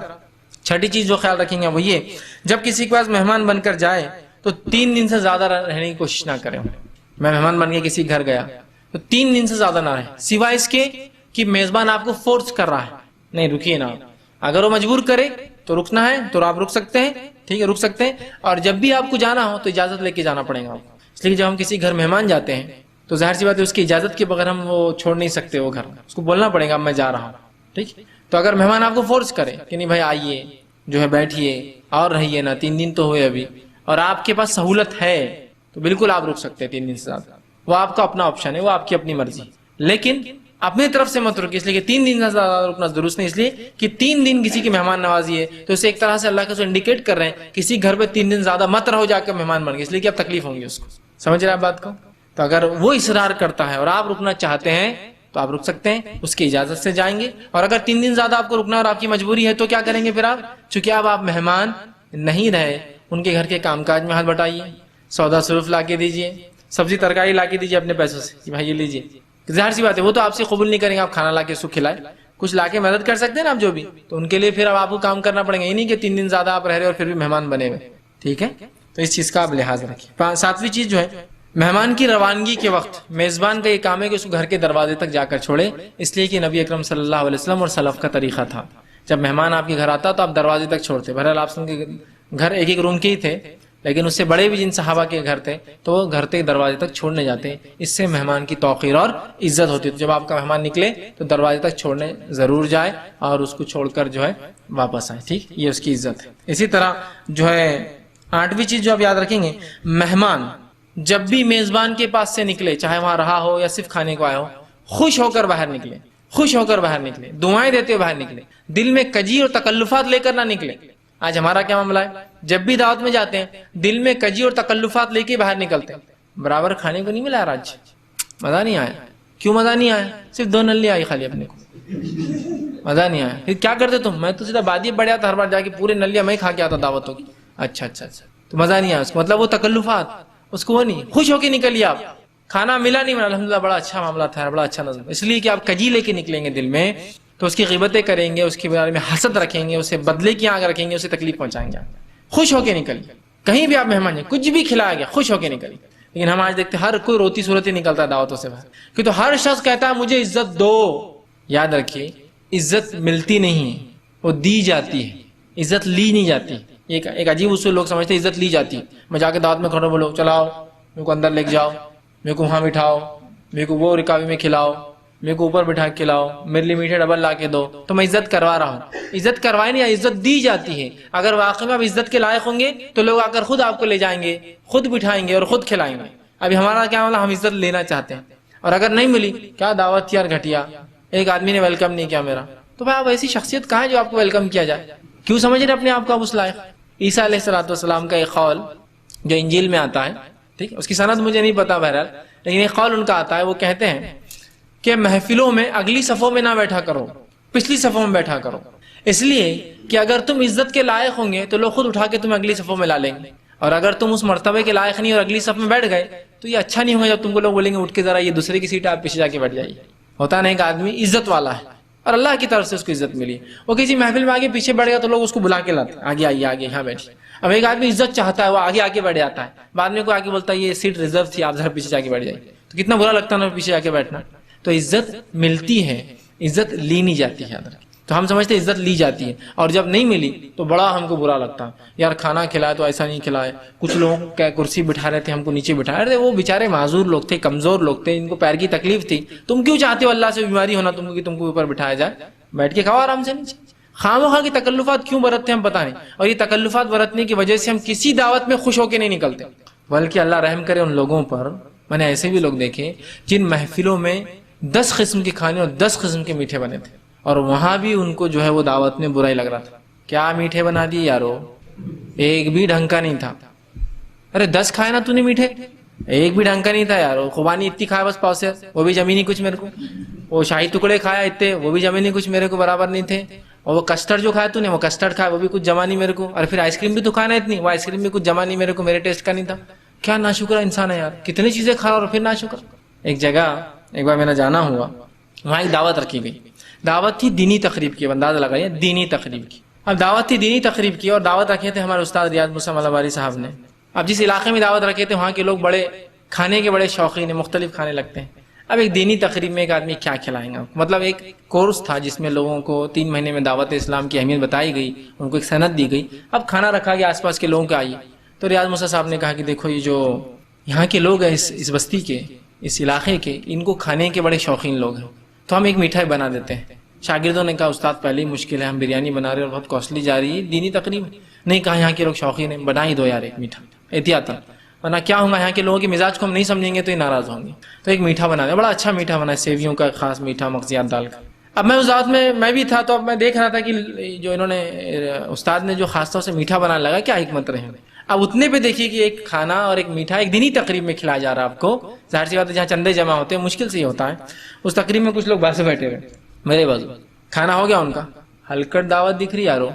6ٹھی چیز جو خیال رکھیں گے وہ یہ, جب کسی کے پاس مہمان بن کر جائے تو 3 دن سے زیادہ رہنے کی کوشش نہ کریں. میں مہمان بن کے کسی گھر گیا تو 3 دن سے زیادہ نہ رہیں, سوائے اس کے کہ میزبان آپ کو فورس کر رہا ہے, نہیں رکیے نا. اگر وہ مجبور کرے تو رکنا ہے تو آپ رک سکتے ہیں, ٹھیک ہے رک سکتے ہیں, اور جب بھی آپ کو جانا ہو تو اجازت لے کے جانا پڑے گا. اس لیے جب ہم کسی گھر مہمان جاتے ہیں تو ظاہر سی بات ہے اس کی اجازت کے بغیر ہم وہ چھوڑ نہیں سکتے وہ گھر, اس کو بولنا پڑے گا میں جا رہا ہوں. ٹھیک, تو اگر مہمان آپ کو فورس کرے کہ نہیں بھائی آئیے جو ہے بیٹھیے اور رہیے نا, 3 دن تو ہوئے ابھی, اور آپ کے پاس سہولت ہے تو بالکل آپ رک سکتے ہیں 3 دن سے زیادہ, وہ آپ کا اپنا آپشن ہے, وہ آپ کی اپنی مرضی. لیکن اپنی طرف سے مت رکیے, اس لیے کہ 3 دن سے زیادہ رکنا درست نہیں, اس لیے کہ 3 دن کسی کی مہمان نوازی ہے تو اسے ایک طرح سے اللہ کا انڈیکیٹ کر رہے ہیں کسی گھر پہ 3 دن زیادہ مت رہو جا کر مہمان بن گئے, اس لیے کہ اب تکلیف ہوں گی اس کو. سمجھ رہے ہیں بات کو؟ تو اگر وہ اصرار کرتا ہے اور آپ رکنا چاہتے ہیں تو آپ رک سکتے ہیں, اس کی اجازت سے جائیں گے. اور اگر 3 دن زیادہ آپ کو رکنا اور آپ کی مجبوری ہے تو کیا کریں گے پھر آپ, چونکہ اب آپ مہمان نہیں رہے, ان کے گھر کے کام کاج میں ہاتھ بٹائیے, سودا صرف لا کے دیجیے, سبزی ترکاری لا کے دیجیے اپنے پیسوں سے کہ بھائی یہ لیجیے. ظاہر سی بات ہے وہ تو آپ سے قبول نہیں کریں گے, آپ کھانا لا کے اس کو کھلائے, کچھ لا کے مدد کر سکتے ہیں نا آپ جو بھی, تو ان کے لیے پھر اب آپ کو کام کرنا پڑے گا. یہ نہیں کہ 3 دن زیادہ آپ رہ رہے اور پھر بھی مہمان بنے ہوئے. ٹھیک ہے, تو اس چیز کا آپ لحاظ رکھیں. 7ویں چیز جو ہے مہمان کی روانگی کے وقت میزبان کا یہ کام ہے کہ اس کو گھر کے دروازے تک جا کر چھوڑے, اس لیے کہ نبی اکرم صلی اللہ علیہ وسلم اور سلف کا طریقہ تھا, جب مہمان آپ کے گھر آتا تو آپ دروازے تک چھوڑتے. بہرحال آپ کے گھر ایک روم کے ہی تھے, لیکن اس سے بڑے بھی جن صحابہ کے گھر تھے تو وہ گھر کے دروازے تک چھوڑنے جاتے, اس سے مہمان کی توقیر اور عزت ہوتی ہے. تو جب آپ کا مہمان نکلے تو دروازے تک چھوڑنے ضرور جائے اور اس کو چھوڑ کر جو ہے واپس آئے. ٹھیک, یہ اس کی عزت ہے. اسی طرح جو ہے 8ویں چیز جو آپ یاد رکھیں گے, مہمان جب بھی میزبان کے پاس سے نکلے, چاہے وہاں رہا ہو یا صرف کھانے کو آیا ہو, خوش ہو کر باہر نکلے, خوش ہو کر باہر نکلے, دعائیں دیتے ہوئے باہر نکلے, دل میں کجی اور تکلفات لے کر نہ نکلے. آج ہمارا کیا معاملہ ہے, جب بھی دعوت میں جاتے ہیں دل میں کجی اور تکلفات لے کے باہر نکلتے ہیں. برابر کھانے کو نہیں ملا یار, آج مزہ نہیں آیا. کیوں مزہ نہیں آیا؟ صرف 2 نلی آئی خالی, اپنے کو مزہ نہیں آیا. پھر کیا کرتے تم؟ میں تو سیدھا بادی بڑھیا تھا, ہر بار جا کے پورے نلیاں میں کھا کے آتا دعوتوں کی. اچھا, تو مزہ نہیں آیا اس کو, مطلب وہ تکلفات اس کو وہ نہیں, خوش ہو کے نکلیے آپ. کھانا ملا نہیں ملا، الحمدللہ بڑا اچھا معاملہ تھا، بڑا اچھا نظم، اس لیے کہ آپ کجی لے کے نکلیں گے دل میں تو اس کی غیبتیں کریں گے، اس کے بارے میں حسد رکھیں گے، اسے بدلے کی آنکھ رکھیں گے، اسے تکلیف پہنچائیں گے۔ خوش ہو کے نکلیے، کہیں بھی آپ مہمان ہیں، کچھ بھی کھلایا گیا خوش ہو کے نکلیے۔ لیکن ہم آج دیکھتے ہیں ہر کوئی روتی صورت ہی نکلتا ہے دعوتوں سے باہر، کہ تو ہر شخص کہتا ہے مجھے عزت دو۔ یاد رکھیے عزت ملتی نہیں ہے، وہ دی جاتی ہے، عزت لی نہیں جاتی۔ ایک عجیب اصول لوگ سمجھتے ہیں عزت لی جاتی ہے، میں جا کے دعوت میں کھڑا بولو چلاؤ میرے کو اندر لے کے جاؤ، میرے کو وہاں بٹھاؤ، میرے کو وہ رکاوی میں کھلاؤ، میرے کو اوپر بٹھا کے کھلاؤ، میرے لیے میٹھے ڈبل لا کے دو، تو میں عزت کروا رہا ہوں۔ عزت کروائی نہیں، عزت دی جاتی ہے۔ اگر واقعی میں آپ عزت کے لائق ہوں گے تو لوگ آ کر خود آپ کو لے جائیں گے، خود بٹھائیں گے اور خود کھلائیں گے۔ ابھی ہمارا کیا معاملہ، ہم عزت لینا چاہتے ہیں، اور اگر نہیں ملی کیا دعوت یار گھٹیا، ایک آدمی نے ویلکم نہیں کیا میرا، تو بھائی آپ ایسی شخصیت کہاں ہے جو آپ کو ویلکم کیا جائے؟ کیوں سمجھ رہے اپنے آپ کو آپ اس لائق؟ عیسیٰ علیہ السلام کا ایک قول جو انجیل میں آتا ہے، ٹھیک ہے، اس کی سند مجھے نہیں پتا بہرحال، لیکن ایک قول ان کا آتا ہے، وہ کہتے ہیں کہ محفلوں میں اگلی صفوں میں نہ بیٹھا کرو، پچھلی صفوں میں بیٹھا کرو، اس لیے کہ اگر تم عزت کے لائق ہوں گے تو لوگ خود اٹھا کے تمہیں اگلی صفوں میں لا لیں گے، اور اگر تم اس مرتبے کے لائق نہیں اور اگلی صف میں بیٹھ گئے تو یہ اچھا نہیں ہوگا جب تم کو لوگ بولیں گے اٹھ کے ذرا یہ دوسرے کی سیٹ آپ پیچھے جا کے بیٹھ جائیے۔ ہوتا نہیں ایک آدمی عزت والا ہے اور اللہ کی طرف سے اس کو عزت ملی، وہ کسی محفل میں آگے پیچھے بیٹھ گیا تو لوگ اس کو بلا کے لاتے ہیں، آگے آئیے آگے یہاں بیٹھیے۔ اب ایک آدمی عزت چاہتا ہے، وہ آگے آگے بیٹھ جاتا ہے، بعد میں کوئی آگے بولتا ہے یہ سیٹ ریزرو تھی آپ ذرا پیچھے جا کے بیٹھ جائیے، تو کتنا برا لگتا ہے نا پیچھے جا کے بیٹھنا۔ تو عزت ملتی ہے، عزت لی نہیں جاتی ہے۔ تو ہم سمجھتے ہیں عزت لی جاتی ہے، اور جب نہیں ملی تو بڑا ہم کو برا لگتا ہے، یار کھانا کھلائے تو ایسا نہیں کھلائے، کچھ لوگ کیا کرسی بٹھا رہے تھے ہم کو نیچے بٹھا رہے تھے، وہ بیچارے معذور لوگ تھے، کمزور لوگ تھے، ان کو پیر کی تکلیف تھی، تم کیوں چاہتے ہو اللہ سے بیماری ہونا تم کو کہ تم کو اوپر بٹھایا جائے؟ بیٹھ کے کھاؤ آرام سے نیچے۔ خواہ کی تکلفات کیوں برتتے ہم پتہ نہیں، اور یہ تکلفات برتنے کی وجہ سے ہم کسی دعوت میں خوش ہو کے نہیں نکلتے، بلکہ اللہ رحم کرے ان لوگوں پر۔ میں نے ایسے بھی لوگ دیکھے جن محفلوں میں 10 قسم کے کھانے اور 10 قسم کے میٹھے بنے تھے، اور وہاں بھی ان کو جو ہے وہ دعوت میں برا ہی لگ رہا تھا، کیا میٹھے بنا دیے یارو، ایک بھی ڈھنگ کا نہیں تھا۔ ارے 10 کھائے نا تو نے میٹھے، ایک بھی ڈھنگ کا نہیں تھا یارو، خوبانی اتنی کھایا بس پاؤ سے، وہ بھی جمی نہیں کچھ میرے کو، وہ شاہی ٹکڑے کھایا اتنے، وہ بھی جمے نہیں کچھ میرے کو برابر نہیں تھے، اور وہ کسٹرڈ جو کھایا تو نے، وہ کسٹرڈ کھایا وہ بھی کچھ جما نہیں میرے کو، اور پھر آئس کریم بھی تو کھانا اتنی، وہ آئس کریم بھی کچھ جما نہیں میرے کو، میرے ٹیسٹ کا نہیں تھا۔ کیا ناشکرا انسان ہے یار، کتنی چیزیں کھا اور پھر ناشکر۔ ایک جگہ ایک بار میرا جانا ہوا، وہاں ایک دعوت رکھی گئی، دعوت تھی دینی تقریب کی، اندازہ لگائیے دینی تقریب کی۔ اب دعوت تھی دینی تقریب کی، اور دعوت رکھے تھے ہمارے استاد ریاض موسیٰ ملاباری صاحب نے۔ اب جس علاقے میں دعوت رکھے تھے وہاں کے لوگ بڑے کھانے کے بڑے شوقین ہیں، مختلف کھانے لگتے ہیں۔ اب ایک دینی تقریب میں ایک آدمی کیا کھلائیں گا، مطلب ایک کورس تھا جس میں لوگوں کو 3 مہینے میں دعوت اسلام کی اہمیت بتائی گئی، ان کو ایک سند دی گئی۔ اب کھانا رکھا گیا، آس پاس کے لوگوں کے آئیے، تو ریاض موسیٰ صاحب نے کہا کہ دیکھو یہ جو یہاں کے لوگ ہیں، اس بستی کے، اس علاقے کے، ان کو کھانے کے بڑے شوقین لوگ ہیں، تو ہم ایک میٹھائی بنا دیتے ہیں۔ شاگردوں نے کہا استاد پہلے ہی مشکل ہے، ہم بریانی بنا رہے ہیں اور بہت کاسٹلی جا رہی ہے، دینی تقریب نہیں، کہا یہاں کے لوگ شوقین ہیں، بنا ہی دو یار ایک میٹھا احتیاطاً، ورنہ کیا ہوگا یہاں کے لوگوں کے مزاج کو ہم نہیں سمجھیں گے تو یہ ناراض ہوں گے۔ تو ایک میٹھا بنا دیا، بڑا اچھا میٹھا بنا، سیویوں کا خاص میٹھا مغزیات ڈال کر۔ اب میں اس دعوت میں بھی تھا، تو اب میں دیکھ رہا تھا کہ جو انہوں نے استاد نے جو خاص طور سے میٹھا بنانے لگا، کیا حکمت رہے۔ اب اتنے پہ دیکھیے کہ ایک کھانا اور ایک میٹھا ایک دینی تقریب میں کھلایا جا رہا ہے آپ کو، ظاہر سی بات ہے جہاں چندے جمع ہوتے ہیں مشکل سے ہی ہوتا ہے۔ اس تقریب میں کچھ لوگ باہر سے بیٹھے ہوئے میرے بازو، کھانا ہو گیا ان کا، ہلکٹ دعوت دکھ رہی یارو،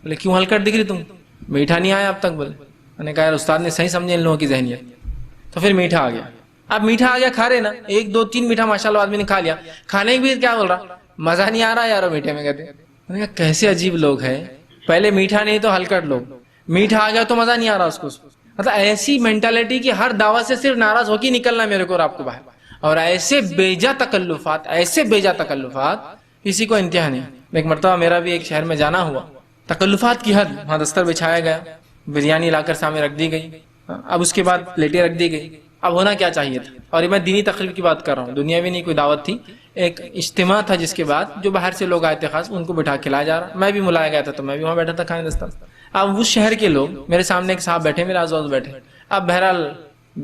بولے کیوں ہلکٹ دکھ رہی تم، میٹھا نہیں آیا اب تک؟ بولے میں نے کہا یار استاد نے صحیح سمجھے ان لوگوں کی ذہنیت، تو پھر میٹھا آ گیا۔ اب میٹھا آ گیا، کھا رہے نا، 1 2 3 میٹھا ماشاءاللہ آدمی نے کھا لیا، کھانے کے بھی کیا بول رہا، مزہ نہیں آ رہا یارو میٹھے میں، کہتے میں نے کہا کیسے عجیب لوگ ہیں، پہلے میٹھا نہیں تو ہلکٹ لوگ، میٹھا آ گیا تو مزہ نہیں آ رہا اس کو۔ مطلب ایسی مینٹالٹی کی ہر دعوت سے صرف ناراض ہو کے نکلنا میرے کو اور آپ کو باہر، اور ایسے بیجا تکلفات کسی کو انتہا نہیں۔ ایک مرتبہ میرا بھی ایک شہر میں جانا ہوا، تکلفات کی حد، وہاں دستر بچھایا گیا، بریانی لا کر سامنے رکھ دی گئی، اب اس کے بعد پلیٹیں رکھ دی گئی۔ اب ہونا کیا چاہیے تھا، اور میں دینی تقریب کی بات کر رہا ہوں، دنیاوی نہیں کوئی دعوت تھی، ایک اجتماع تھا جس کے بعد جو باہر سے لوگ آئے تھے خاص، ان کو بٹھا کھلایا جا رہا، میں بھی ملایا گیا تھا تو میں بھی وہاں بیٹھا تھا کھانے دستر۔ اب اس شہر کے لوگ میرے سامنے ایک صاحب بیٹھے، میرے آزاد بیٹھے، اب بہرحال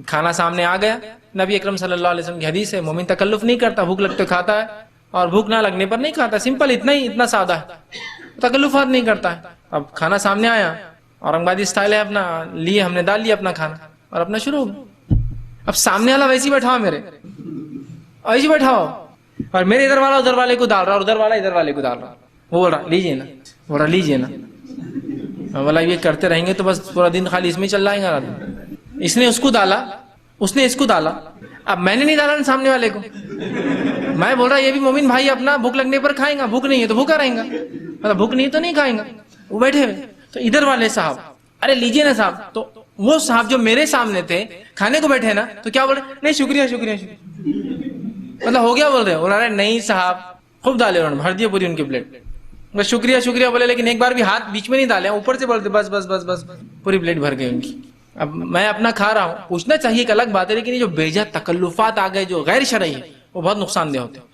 کھانا سامنے آ گیا۔ نبی اکرم صلی اللہ علیہ وسلم کی حدیث ہے، مومن تکلف نہیں کرتا، بھوک لگتے کھاتا ہے اور بھوک نہ لگنے پر نہیں کھاتا، سمپل اتنا ہی، اتنا سادہ ہے، تکلفات نہیں کرتا ہے۔ اب کھانا سامنے آیا، اورنگ بادی اسٹائل ہے اپنا، لیے ہم نے ڈال لیا اپنا کھانا اور اپنا شروع۔ اب سامنے والا ویسے بیٹھا ہوا، میرے ایسے بیٹھا ہوا، اور میرے ادھر والا ادھر والے کو ڈال رہا، اور ادھر والا ادھر والے کو ڈال رہا، وہ بول رہا لیجیے نا، بول رہا لیجیے نا، بولا یہ کرتے رہیں گے تو بس پورا دن خالی اس میں چل جائے گا۔ اس نے اس کو ڈالا اس نے اس کو ڈالا, اب میں نے نہیں ڈالا سامنے والے کو, میں بول رہا یہ بھی مومن بھائی اپنا بھوک لگنے پر کھائیں گا, بھوک نہیں ہے تو بھوکا رہیں گا, مطلب بھوک نہیں تو نہیں کھائیں گا. وہ بیٹھے ہوئے, تو ادھر والے صاحب ارے لیجیے نا صاحب, تو وہ صاحب جو میرے سامنے تھے کھانے کو بیٹھے نا, تو کیا بول رہے, نہیں شکریہ شکریہ شکریہ, مطلب ہو گیا بول رہے, بول رہے نہیں صاحب خوب ڈالے, انہوں نے بھر دیا پوری ان کی پلیٹ, بس شکریہ شکریہ بولے, لیکن ایک بار بھی ہاتھ بیچ میں نہیں ڈالے, اوپر سے بولتے بس بس بس بس, پوری پلیٹ بھر گئی ان کی. اب میں اپنا کھا رہا ہوں, پوچھنا چاہیے ایک الگ بات ہے, لیکن یہ جو بے جا تکلفات آ گئے جو غیر شرعی ہے وہ بہت نقصان دہ ہوتے ہیں.